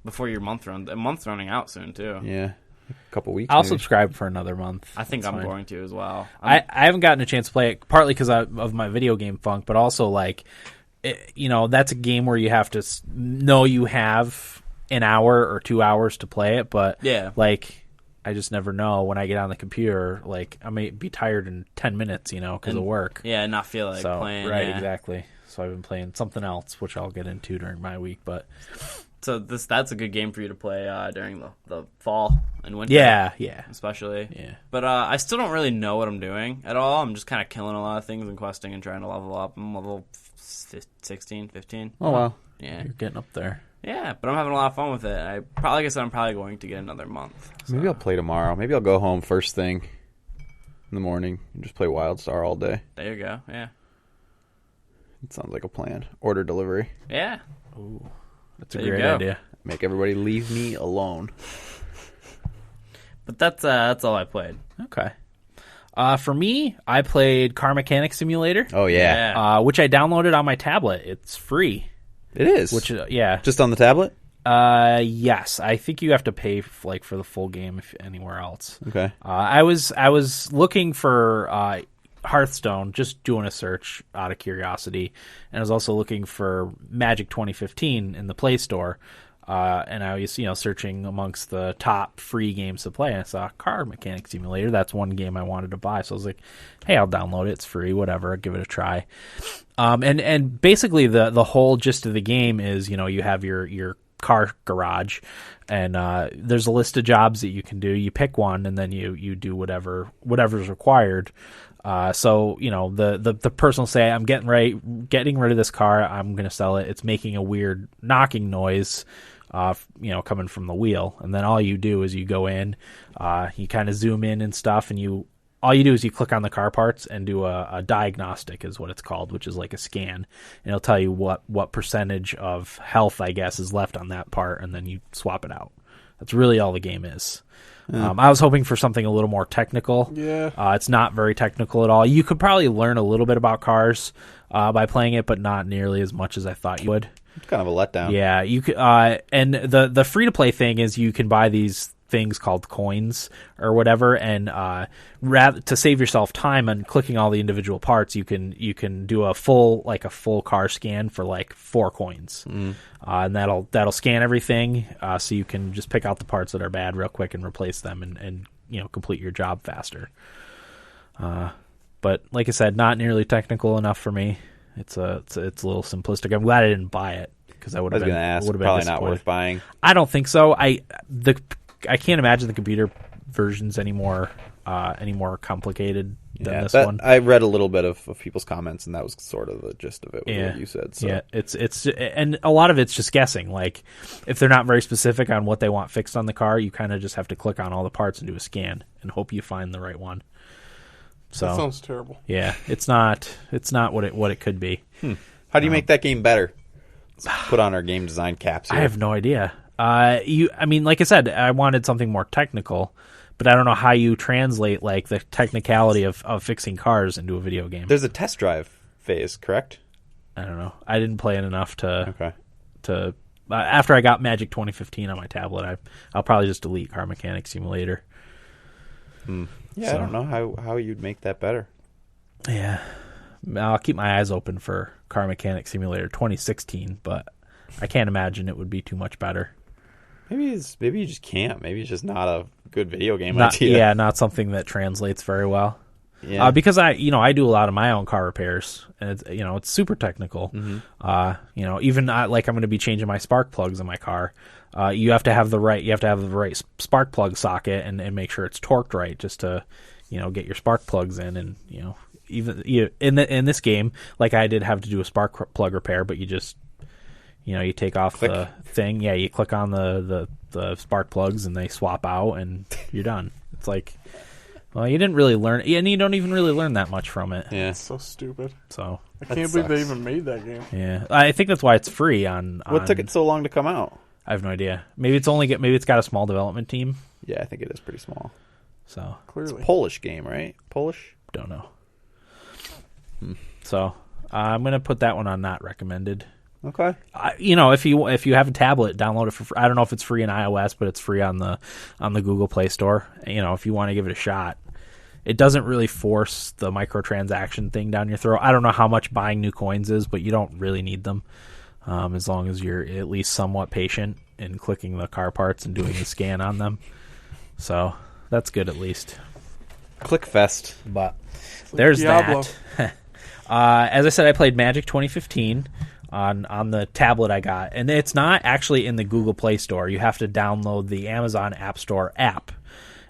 before your month run. The month's running out soon too. Yeah, a couple weeks. I'll maybe. subscribe for another month. I think That's I'm fine. going to as well. I haven't gotten a chance to play it, partly because of my video game funk, but also, that's a game where you have to know you have an hour or 2 hours to play it, but, Yeah. I just never know when I get on the computer, I may be tired in 10 minutes, because of work. Yeah, not feel like So, playing. right, yeah. exactly. So I've been playing something else, which I'll get into during my week. But So that's a good game for you to play during the fall and winter. yeah, Especially. yeah. But I still don't really know what I'm doing at all. I'm just kind of killing a lot of things and questing and trying to level up. I'm level 16, 15. Oh, wow. Yeah. You're getting up there. Yeah, but I'm having a lot of fun with it. Like I said, I'm probably going to get another month. So. Maybe I'll play tomorrow. Maybe I'll go home first thing in the morning and just play WildStar all day. There you go. Yeah. It sounds like a plan. Order delivery. Yeah. Ooh, that's a There you great go. idea. Make everybody leave me alone. But that's all I played. Okay. For me, I played Car Mechanic Simulator, Oh, yeah. Yeah. which I downloaded on my tablet. It's free. It is. Which yeah. Just on the tablet? Yes, I think you have to pay for the full game if anywhere else. Okay. I was looking for Hearthstone, just doing a search out of curiosity, and I was also looking for Magic 2015 in the Play Store. And I was, searching amongst the top free games to play, and I saw Car Mechanic Simulator. That's one game I wanted to buy, so I was like, "Hey, I'll download it. It's free. Whatever. I'll give it a try." And basically the whole gist of the game is, you have your car garage, and there's a list of jobs that you can do. You pick one, and then you do whatever's required. So the person will say, "I'm getting rid of this car. I'm going to sell it. It's making a weird knocking noise, coming from the wheel." And then all you do is you go in, you kind of zoom in and stuff, and all you do is you click on the car parts and do a diagnostic, is what it's called, which is like a scan, and it'll tell you what percentage of health, I guess, is left on that part, and then you swap it out. That's really all the game is. I was hoping for something a little more technical. Yeah. It's not very technical at all. You could probably learn a little bit about cars by playing it, but not nearly as much as I thought you would. It's kind of a letdown. Yeah, you could, and the free to play thing is you can buy these things called coins or whatever, and rather to save yourself time on clicking all the individual parts, you can do a full car scan for like 4 coins, and that'll scan everything, so you can just pick out the parts that are bad real quick and replace them, and complete your job faster. But like I said, not nearly technical enough for me. It's a little simplistic. I'm glad I didn't buy it, because I would I have was going to ask. been Probably not disappointed. worth buying. I don't think so. I can't imagine the computer versions any more complicated than this one. I read a little bit of people's comments, and that was sort of the gist of it. Was what you said. So. Yeah, it's and a lot of it's just guessing. Like, if they're not very specific on what they want fixed on the car, you kind of just have to click on all the parts and do a scan and hope you find the right one. So That sounds terrible. yeah, it's not what it could be. How do you make that game better? Let's put on our game design caps here. I have no idea. Like I said, I wanted something more technical, but I don't know how you translate like the technicality of fixing cars into a video game. There's a test drive phase, correct? I don't know. I didn't play it enough Okay. to after I got Magic 2015 on my tablet, I'll probably just delete Car Mechanic Simulator. Yeah, So- I don't know how you'd make that better. Yeah, I'll keep my eyes open for Car Mechanic Simulator 2016, but I can't imagine it would be too much better. Maybe you just can't. Maybe it's just not a good video game Not, idea. yeah, not something that translates very well. Yeah. Because I do a lot of my own car repairs, and it's super technical. Even I'm going to be changing my spark plugs in my car. You have to have the right spark plug socket and make sure it's torqued right, just to get your spark plugs in, and even in this game, like I did have to do a spark plug repair, but you just you take off the thing, you click on the spark plugs and they swap out and you're done. It's like, well, you didn't really learn, and you don't even really learn that much from it. Yeah. It's so stupid. So I can't believe they even made that game. yeah, I think that's why it's free on. What took it so long to come out? I have no idea. Maybe it's got a small development team. Yeah, I think it is pretty small. So Clearly. Polish game, right? Polish? don't know. So I'm gonna put that one on not recommended. Okay. If you have a tablet, download it for free. I don't know if it's free in iOS, but it's free on the Google Play Store. If you want to give it a shot, it doesn't really force the microtransaction thing down your throat. I don't know how much buying new coins is, but you don't really need them, as long as you're at least somewhat patient in clicking the car parts and doing the scan on them. So that's good at least. Clickfest. But there's Diablo. that. As I said, I played Magic 2015 on the tablet I got, and it's not actually in the Google Play Store. You have to download the Amazon App Store app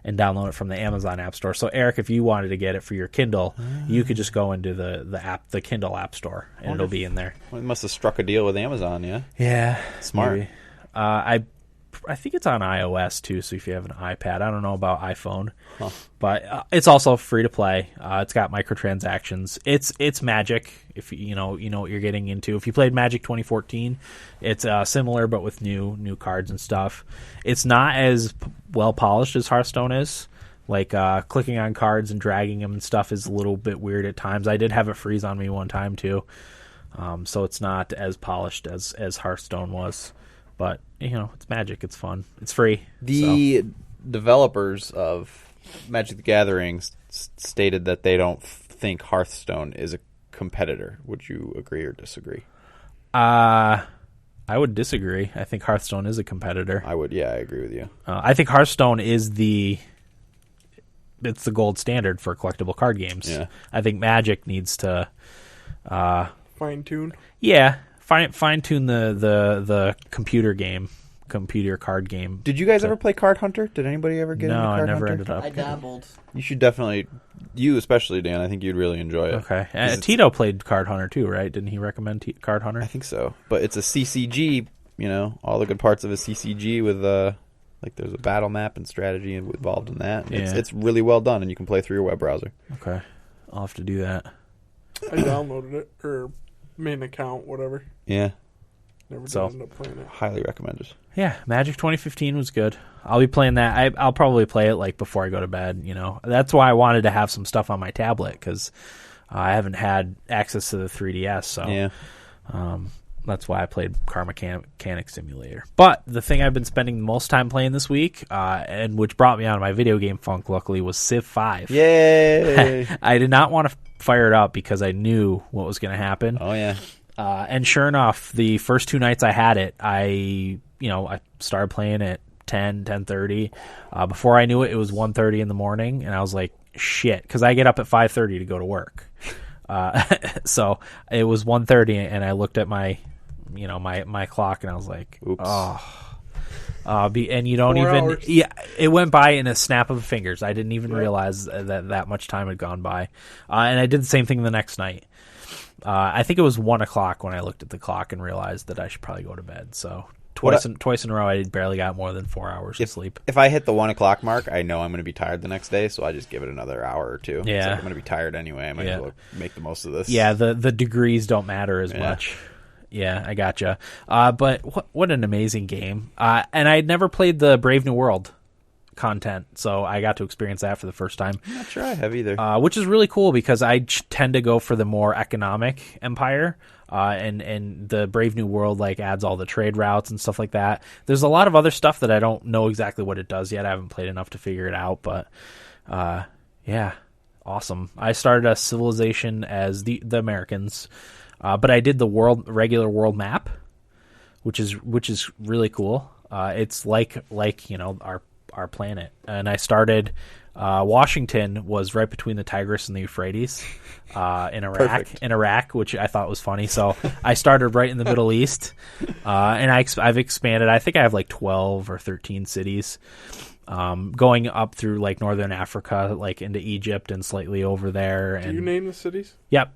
and download it from the Amazon App Store. So, Eric, if you wanted to get it for your Kindle, you could just go into the Kindle App Store, and it'll be in there. Well, it must have struck a deal with Amazon, yeah? Yeah. Smart. Maybe. I think it's on iOS, too, so if you have an iPad. I don't know about iPhone. Huh. But it's also free to play. It's got microtransactions. It's Magic, if you know what you're getting into. If you played Magic 2014, it's similar but with new cards and stuff. It's not as well polished as Hearthstone is. Like clicking on cards and dragging them and stuff is a little bit weird at times. I did have it freeze on me one time too. So it's not as polished as Hearthstone was. But, it's Magic. It's fun. It's free. The developers of Magic the Gathering stated that they don't think Hearthstone is a competitor. Would you agree or disagree? I would disagree. I think Hearthstone is a competitor. I agree with you. I think Hearthstone is it's the gold standard for collectible card games. Yeah. I think Magic needs to Fine tune. Yeah. Fine tune the computer card game. Did you guys ever play Card Hunter? Did anybody ever get into No, Card I never Hunter? ended up. I dabbled. You should definitely, you especially, Dan, I think you'd really enjoy it. Okay. 'Cause Tito played Card Hunter too, right? Didn't he recommend Card Hunter? I think so. But it's a CCG, all the good parts of a CCG with, there's a battle map and strategy involved in that. Yeah. It's really well done, and you can play through your web browser. Okay. I'll have to do that. I downloaded it, or made an account, whatever. Yeah. Never did So- end up playing it. Highly recommended. Yeah, Magic 2015 was good. I'll be playing that. I'll probably play it before I go to bed. That's why I wanted to have some stuff on my tablet because I haven't had access to the 3DS. So Yeah. that's why I played Car Mechanic Simulator. But the thing I've been spending the most time playing this week, and which brought me out of my video game funk, luckily, was Civ 5. Yay! I did not want to fire it up because I knew what was going to happen. Oh, yeah. And sure enough, the first two nights I had it, I started playing at 10:30. Before I knew it, it was 1:30 in the morning, and I was like, shit, because I get up at 5:30 to go to work. So it was 1:30, and I looked at my clock, and I was like, oops. And you don't 4 even, hours. yeah, it went by in a snap of fingers. I didn't even realize that much time had gone by. And I did the same thing the next night. I think it was 1 o'clock when I looked at the clock and realized that I should probably go to bed. So twice in a row, I barely got more than 4 hours of sleep. If I hit the 1 o'clock mark, I know I'm going to be tired the next day, so I just give it another hour or two. Yeah. It's like I'm going to be tired anyway. I might as well make the most of this. Yeah, the degrees don't matter as much. Yeah, I gotcha. But what an amazing game. And I had never played the Brave New World content, so I got to experience that for the first time. I'm not sure I have either. Which is really cool because I tend to go for the more economic empire, and the Brave New World adds all the trade routes and stuff like that. There's a lot of other stuff that I don't know exactly what it does yet. I haven't played enough to figure it out, but yeah, awesome. I started a civilization as the Americans, but I did the regular world map, which is really cool. It's like our planet, and I started. Washington was right between the Tigris and the Euphrates in Iraq. Perfect. Which I thought was funny. So I started right in the Middle East, and I've expanded. I think I have 12 or 13 cities, going up through northern Africa, into Egypt and slightly over there. Do you name the cities? Yep,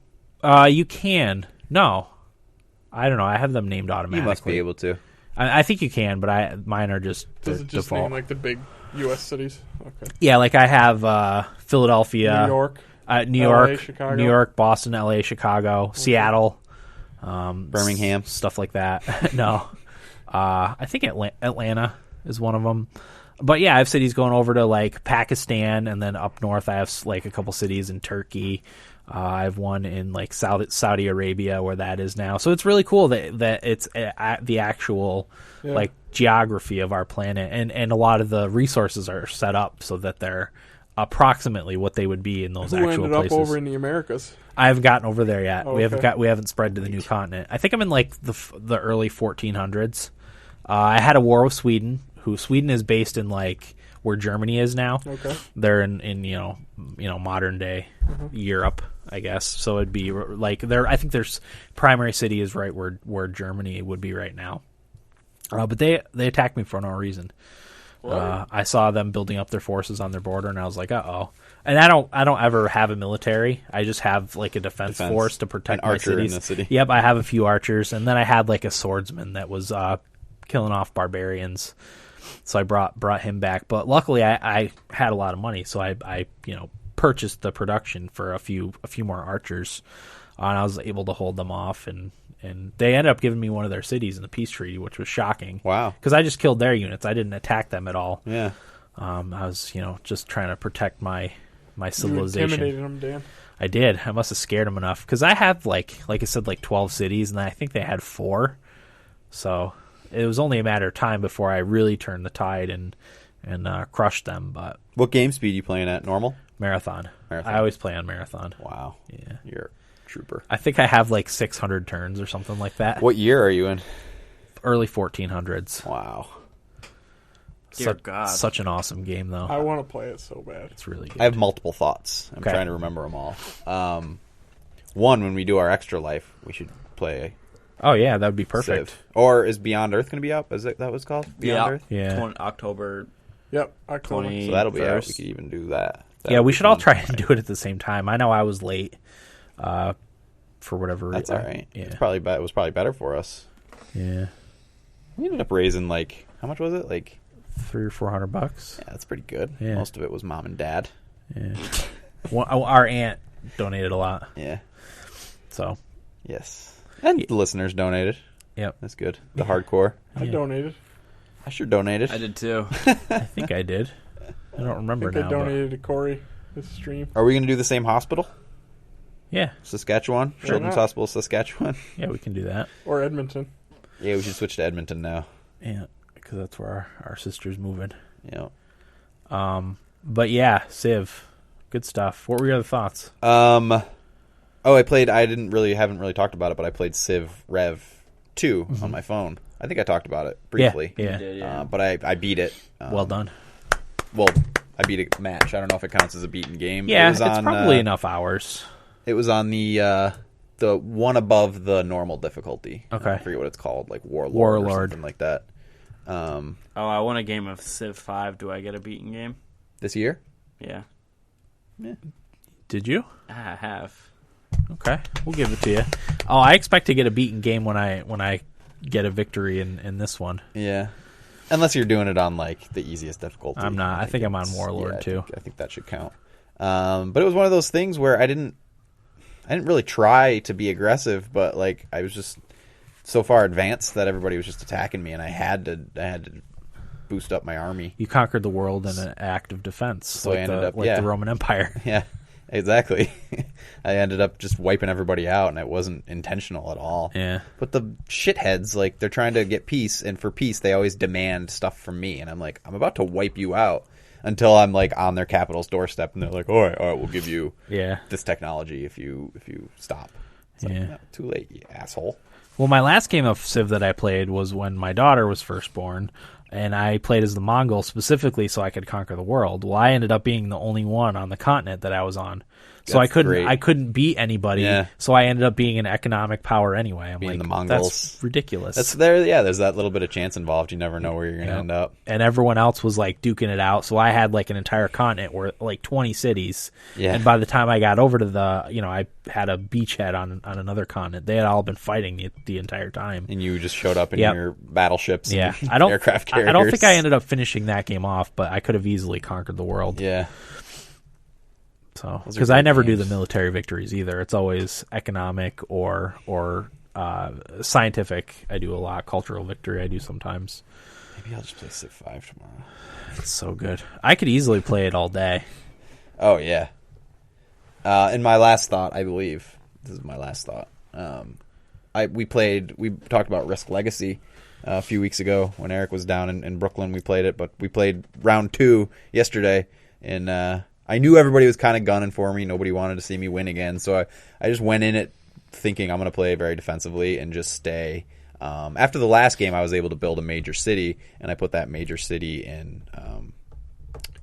you can. No, I don't know. I have them named automatically. You must be able to. I think you can, but mine are just Does it just default. name the big U.S. cities? Okay. Yeah, I have Philadelphia, New York, New LA, York, Chicago. New York, Boston, L.A., Chicago, Seattle, Birmingham. stuff like that. No, I think Atlanta is one of them. But yeah, I have cities going over to Pakistan, and then up north I have a couple cities in Turkey. I have one in Saudi Arabia where that is now. So it's really cool that it's the actual geography of our planet, and a lot of the resources are set up so that they're approximately what they would be in those Who actual ended places. up over in the Americas? I haven't gotten over there yet. Oh, We haven't spread to the new continent. I think I'm in the early 1400s. I had a war with Sweden. Sweden is based in where Germany is now. Okay. They're in modern day Europe, I guess. So it'd be like I think their primary city is right where Germany would be right now. But they attacked me for no reason. I saw them building up their forces on their border, and I was like, uh-oh. And I don't ever have a military. I just have like a defense force to protect An my archer cities. in the city. Yep, I have a few archers, and then I had like a swordsman that was killing off barbarians. So I brought him back. But luckily, I had a lot of money, so I purchased the production for a few more archers, and I was able to hold them off. And they ended up giving me one of their cities in the peace treaty, which was shocking. Wow. Because I just killed their units. I didn't attack them at all. Yeah. I was just trying to protect my You civilization. intimidated them, Dan. I did. I must have scared them enough because I have like I said, like 12 cities, and I think they had 4. So it was only a matter of time before I really turned the tide and crushed them. But What game speed are you playing at? Normal? marathon. Marathon. I always play on marathon. Wow. Yeah. You're a trooper. I think I have like 600 turns or something like that. What year are you in? Early 1400s. Wow. Dear God. Such an awesome game, though. I want to play it so bad. It's really good. I have multiple thoughts. I'm Okay. trying to remember them all. One, when we do our extra life, we should play Oh, yeah, that would be perfect. Civ. Or is Beyond Earth going to be up? Is it that was called? Beyond Earth? Yeah. October Yep. October. 20. So that'll be out. We First. could even do that. That Yeah, would we be should all fun. try and do it at the same time. I know I was late for whatever That's all right. Yeah. It was probably better for us. Yeah. We ended up raising like how much was it? Like $300 or $400. yeah, that's pretty good. Yeah. Most of it was mom and dad. Yeah. Our aunt donated a lot, Yeah. so Yes. And the listeners donated. yep. That's good. The hardcore. I donated. I sure donated. I did too. I think I did. I don't I remember think now. I donated to Corey this stream. Are we going to do the same hospital? But yeah, Saskatchewan? Why Children's not? Hospital, Saskatchewan? yeah, we can do that. Or Edmonton. Yeah, we should switch to Edmonton now. Yeah, because that's where our sister's moving. Yeah. But yeah, Civ, good stuff. What were your other thoughts? I haven't really talked about it, but I played Civ Rev 2 on my phone. I think I talked about it briefly. Yeah. You did, yeah. But I beat it. Well done. Well, I beat a match. I don't know if it counts as a beaten game. Yeah, it was it's on, probably enough hours. It was on the one above the normal difficulty. Okay. I forget what it's called, like Warlord. Or Warlord. something like that. Oh, I won a game of Civ 5. Do I get a beaten game? This year? Yeah. Did you? I have. Okay, we'll give it to you. Oh, I expect to get a beaten game when I get a victory in this one. Yeah. Unless you're doing it on like the easiest difficulty. I'm not. I think I'm on Warlord I too. I think that should count. But it was one of those things where I didn't really try to be aggressive, but like I was just so far advanced that everybody was just attacking me, and I had to boost up my army. You conquered the world in an act of defense, So like I ended up the Roman Empire. Yeah, exactly. I ended up just wiping everybody out, and it wasn't intentional at all. Yeah. But the shitheads, like, they're trying to get peace, and for peace, they always demand stuff from me, and I'm like, I'm about to wipe you out until I'm like on their capital's doorstep, and they're like, all right, we'll give you Yeah. this technology if you stop. It's like, Yeah. no, too late, you asshole. Well, my last game of Civ that I played was when my daughter was first born, and I played as the Mongol specifically so I could conquer the world. Well, I ended up being the only one on the continent that I was on. So That's great. I couldn't beat anybody. Yeah. So I ended up being an economic power anyway. I'm Being like, the Mongols. that's ridiculous. There's that little bit of chance involved. You never know where you're going to Yeah. end up. And everyone else was like duking it out. So I had like an entire continent where like 20 cities. Yeah. And by the time I got over to I had a beachhead on another continent. They had all been fighting the entire time. And you just showed up in Yep. your battleships Yeah, and I don't. aircraft carriers. I don't think I ended up finishing that game off, but I could have easily conquered the world. Yeah. So Those are because I great never do games. the military victories either. It's always economic or scientific. I do a lot. Cultural victory I do sometimes. Maybe I'll just play Civ 5 tomorrow. It's so good. I could easily play it all day. Oh, yeah. In my last thought, I believe, this is my last thought, we talked about Risk Legacy a few weeks ago when Eric was down in Brooklyn. We played it, but we played round 2 yesterday, and I knew everybody was kind of gunning for me. Nobody wanted to see me win again, so I just went in it thinking I'm going to play very defensively and just stay. After the last game, I was able to build a major city, and I put that major city in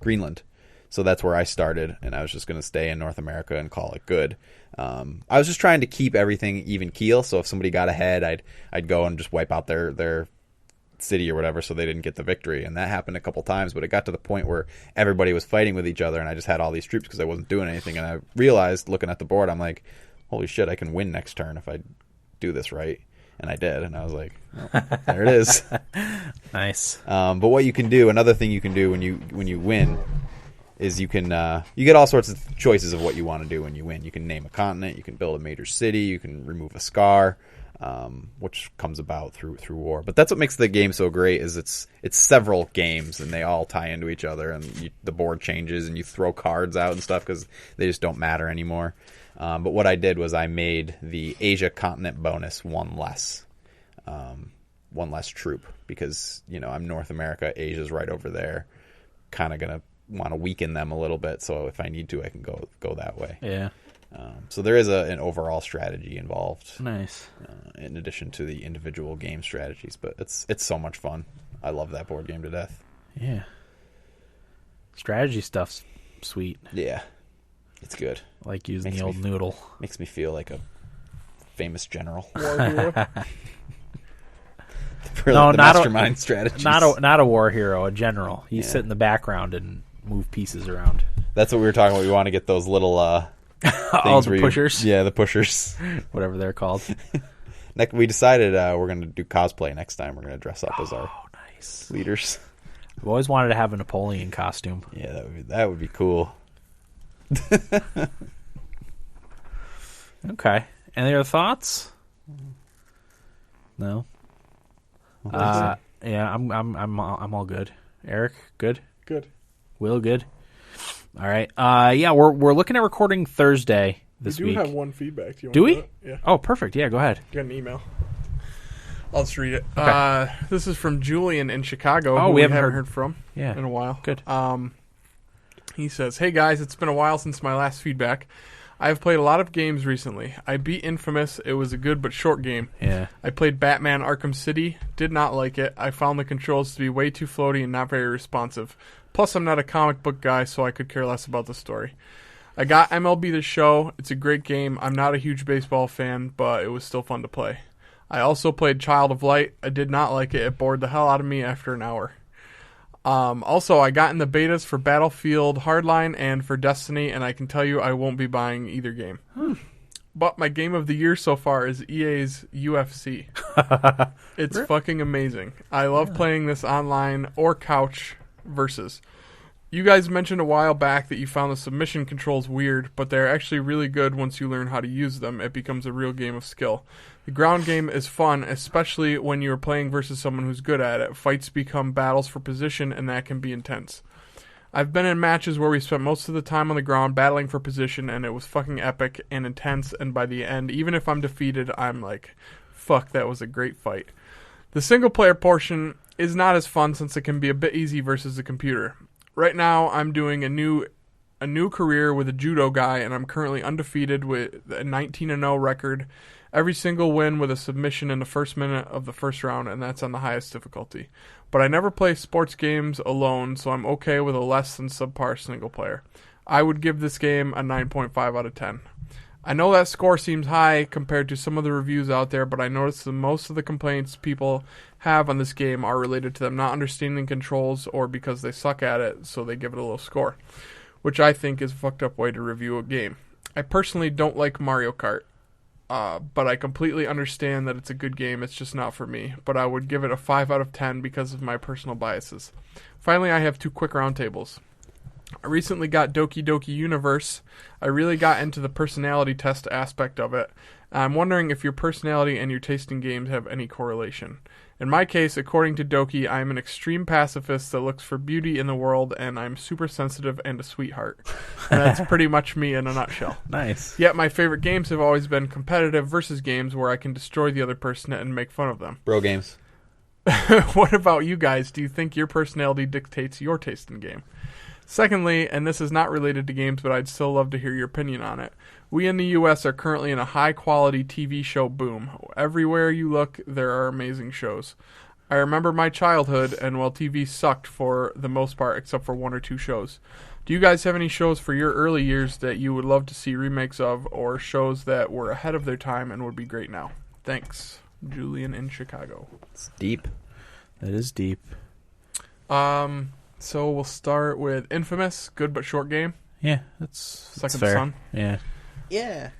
Greenland. So that's where I started, and I was just going to stay in North America and call it good. I was just trying to keep everything even keel, so if somebody got ahead, I'd go and just wipe out their city or whatever so they didn't get the victory. And that happened a couple times, but it got to the point where everybody was fighting with each other, and I just had all these troops because I wasn't doing anything. And I realized, looking at the board, I'm like, holy shit, I can win next turn if I do this right. And I did, and I was like, oh, there it is. Nice. But what you can do, another thing you can do when you win, is you can you get all sorts of choices of what you want to do when you win. You can name a continent, you can build a major city, you can remove a scar, which comes about through war. But that's what makes the game so great. Is it's several games and they all tie into each other, and the board changes and you throw cards out and stuff because they just don't matter anymore. But what I did was I made the Asia continent bonus one less troop because I'm North America, Asia's right over there, kind of gonna want to weaken them a little bit, so if I need to, I can go that way. Yeah. So there is an overall strategy involved. Nice. In addition to the individual game strategies, but it's so much fun. I love that board game to death. Yeah. Strategy stuff's sweet. Yeah, it's good. I like using Makes the old me- noodle. Makes me feel like a famous general. War hero. For No, the not a- mastermind strategies. Not a war hero, a general. He's Yeah. sit in the background and move pieces around. That's what we were talking about. We want to get those little All things the where you- pushers, yeah, the pushers. whatever they're called. We decided we're going to do cosplay next time. We're going to dress up as our Oh, nice. leaders. I've always wanted to have a Napoleon costume. Yeah, that would be cool. Okay. Any other thoughts? No. Yeah, I'm all good. Eric, good. Good. Will, good. All right. Yeah, we're looking at recording Thursday this we do week. have one feedback. Do you want Do to we? it? Yeah. Oh, perfect. Yeah, go ahead. Got an email. I'll just read it. Okay. This is from Julian in Chicago. Oh, who we we haven't haven't heard- heard from Yeah. in a while. Good. He says, "Hey guys, it's been a while since my last feedback. I've played a lot of games recently. I beat Infamous. It was a good but short game. Yeah. I played Batman Arkham City. Did not like it. I found the controls to be way too floaty and not very responsive. Plus, I'm not a comic book guy, so I could care less about the story. I got MLB The Show. It's a great game. I'm not a huge baseball fan, but it was still fun to play. I also played Child of Light. I did not like it. It bored the hell out of me after an hour. Also, I got in the betas for Battlefield Hardline and for Destiny, and I can tell you I won't be buying either game. But my game of the year so far is EA's UFC. It's fucking amazing. I love playing this online or couch versus. You guys mentioned a while back that you found the submission controls weird, but they're actually really good once you learn how to use them. It becomes a real game of skill. The ground game is fun, especially when you're playing versus someone who's good at it. Fights become battles for position, and that can be intense. I've been in matches where we spent most of the time on the ground battling for position, and it was fucking epic and intense, and by the end, even if I'm defeated, I'm like, fuck, that was a great fight. The single-player portion is not as fun since it can be a bit easy versus the computer. Right now, I'm doing a new career with a judo guy, and I'm currently undefeated with a 19-0 record. Every single win with a submission in the first minute of the first round, and that's on the highest difficulty. But I never play sports games alone, so I'm okay with a less than subpar single player. I would give this game a 9.5 out of 10. I know that score seems high compared to some of the reviews out there, but I noticed that most of the complaints people have on this game are related to them not understanding controls or because they suck at it, so they give it a low score, which I think is a fucked up way to review a game. I personally don't like Mario Kart, but I completely understand that it's a good game. It's just not for me, but I would give it a 5 out of 10 because of my personal biases. Finally, I have 2 quick roundtables. I recently got Doki Doki Universe. I really got into the personality test aspect of it. I'm wondering if your personality and your taste in games have any correlation. In my case, according to Doki, I'm an extreme pacifist that looks for beauty in the world, and I'm super sensitive and a sweetheart. And that's pretty much me in a nutshell. Nice. Yet my favorite games have always been competitive versus games where I can destroy the other person and make fun of them. Bro games. What about you guys? Do you think your personality dictates your taste in game? Secondly, and this is not related to games, but I'd still love to hear your opinion on it. We in the U.S. are currently in a high-quality TV show boom. Everywhere you look, there are amazing shows. I remember my childhood, and well, TV sucked for the most part, except for 1 or 2 shows. Do you guys have any shows for your early years that you would love to see remakes of, or shows that were ahead of their time and would be great now? Thanks, Julian in Chicago. It's deep. That is deep. So we'll start with Infamous, good but short game. Yeah, that's Second fair. Son. Yeah. Yeah.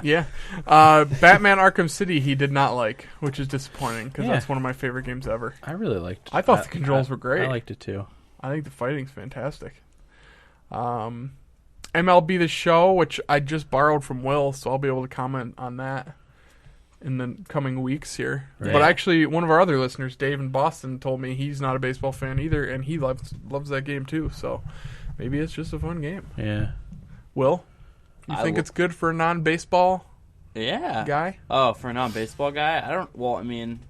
Yeah. Batman Arkham City he did not like, which is disappointing because Yeah. that's one of my favorite games ever. I really liked it. I thought the controls were great. I liked it too. I think the fighting's fantastic. MLB The Show, which I just borrowed from Will, so I'll be able to comment on that in the coming weeks here. Right. But actually, one of our other listeners, Dave in Boston, told me he's not a baseball fan either, and he loves that game too. So maybe it's just a fun game. Yeah. Will, you think it's good for a non-baseball Yeah. guy? Oh, for a non-baseball guy? I don't... Well, I mean...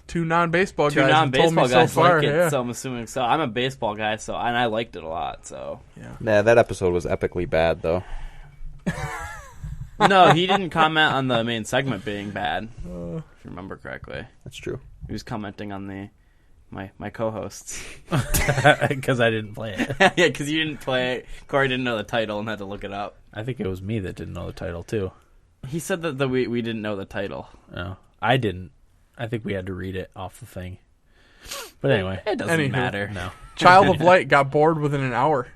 Two non-baseball Two guys have told non-baseball me guys so far. like it, Yeah. so I'm assuming so. I'm a baseball guy, so and I liked it a lot, so... Yeah, that episode was epically bad, though. No, he didn't comment on the main segment being bad, if you remember correctly. That's true. He was commenting on the my co-hosts. Because I didn't play it. Yeah, because you didn't play it. Corey didn't know the title and had to look it up. I think it was me that didn't know the title too. He said that we didn't know the title. No, I didn't. I think we had to read it off the thing. But anyway, It doesn't Anywho. matter. no. Child of Light got bored within an hour.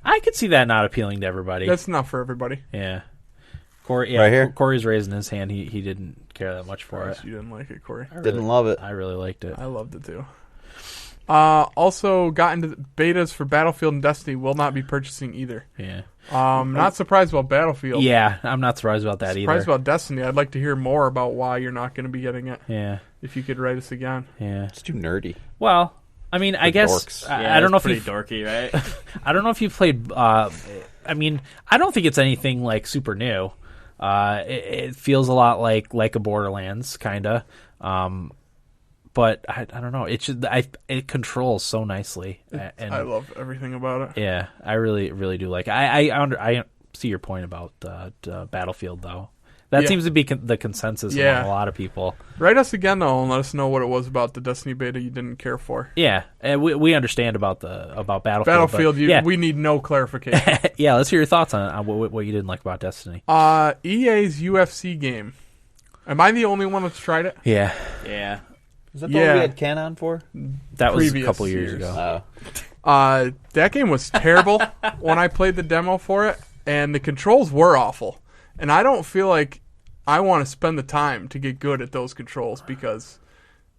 I could see that not appealing to everybody. That's not for everybody. Yeah. Corey, Right here? Corey's raising his hand. He didn't care that much for it. You didn't like it, Corey. Didn't love it. I really liked it. I loved it too. Also got into the betas for Battlefield and Destiny. Will not be purchasing either. Yeah. Not surprised about Battlefield. Yeah, I'm not surprised about that Surprised either. about Destiny. I'd like to hear more about why you're not going to be getting it. Yeah. If you could write us again. Yeah. It's too nerdy. Well, I mean, I guess dorks. I don't know if pretty you dorky, right? I don't know if you played. I mean, I don't think it's anything like super new. It feels a lot like a Borderlands kind of, but I don't know. It controls so nicely, and I love everything about it. yeah, I really do like it. I see your point about Battlefield though. That Yeah. seems to be the consensus Yeah. among a lot of people. Write us again though, and let us know what it was about the Destiny beta you didn't care for. Yeah, and we understand about Battlefield. Battlefield, but yeah, we need no clarification. yeah. Let's hear your thoughts on what you didn't like about Destiny. EA's UFC game. Am I the only one that's tried it? Yeah, Yeah. Is that the one we had Canon for? that was a Previous couple years years. ago. That game was terrible when I played the demo for it, and the controls were awful. And I don't feel like I want to spend the time to get good at those controls because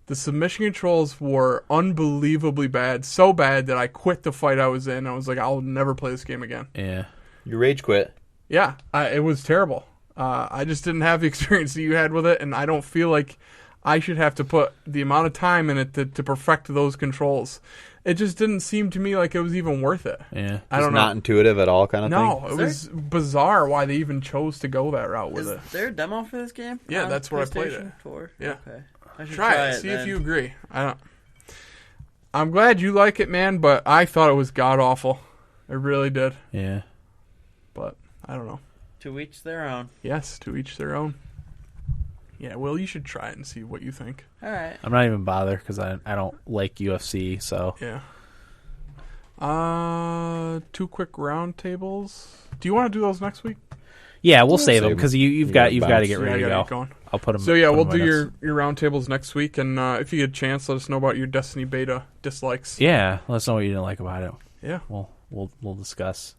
the submission controls were unbelievably bad. So bad that I quit the fight I was in. I was like, I'll never play this game again. Yeah. You rage quit. Yeah, it was terrible. I just didn't have the experience that you had with it, and I don't feel like I should have to put the amount of time in it to perfect those controls. It just didn't seem to me like it was even worth it. Yeah. I don't know. Not intuitive at all, kind of No, thing. it was bizarre why they even chose to go that route with Is it. there a demo for this game? Yeah, on that's where I played it. PlayStation 4? Yeah. Okay. I should Try it. See then. if you agree. I'm glad you like it, man, but I thought it was god awful. I really did. Yeah. But I don't know. To each their own. Yes, to each their own. Yeah, Will, you should try it and see what you think. All right. I'm not even bother because I don't like UFC. So Yeah. 2 quick round tables. Do you want to do those next week? yeah, we'll save save them them. because you've You got gotta to bounce. get Yeah, I ready to gotta go. get going. I'll put them. So yeah, we'll do your round tables next week, and if you get a chance, let us know about your Destiny beta dislikes. Yeah, let us know what you didn't like about it. Yeah, We'll discuss.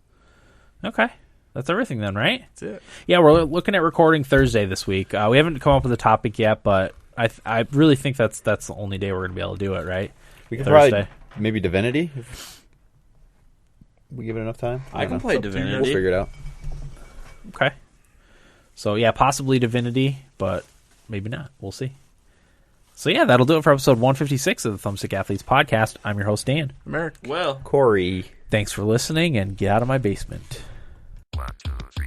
Okay, that's everything then, right? that's it. Yeah, we're looking at recording Thursday this week. We haven't come up with a topic yet, but I really think that's the only day we're gonna be able to do it, right? We could Thursday. probably maybe Divinity. If we give it enough time. I can don't know. play It's up to you. Divinity. We'll figure it out. Okay. So yeah, possibly Divinity, but maybe not. We'll see. So yeah, that'll do it for episode 156 of the Thumbstick Athletes podcast. I'm your host Dan. America. Well. Corey. Thanks for listening, and get out of my basement. 1, 2, 3,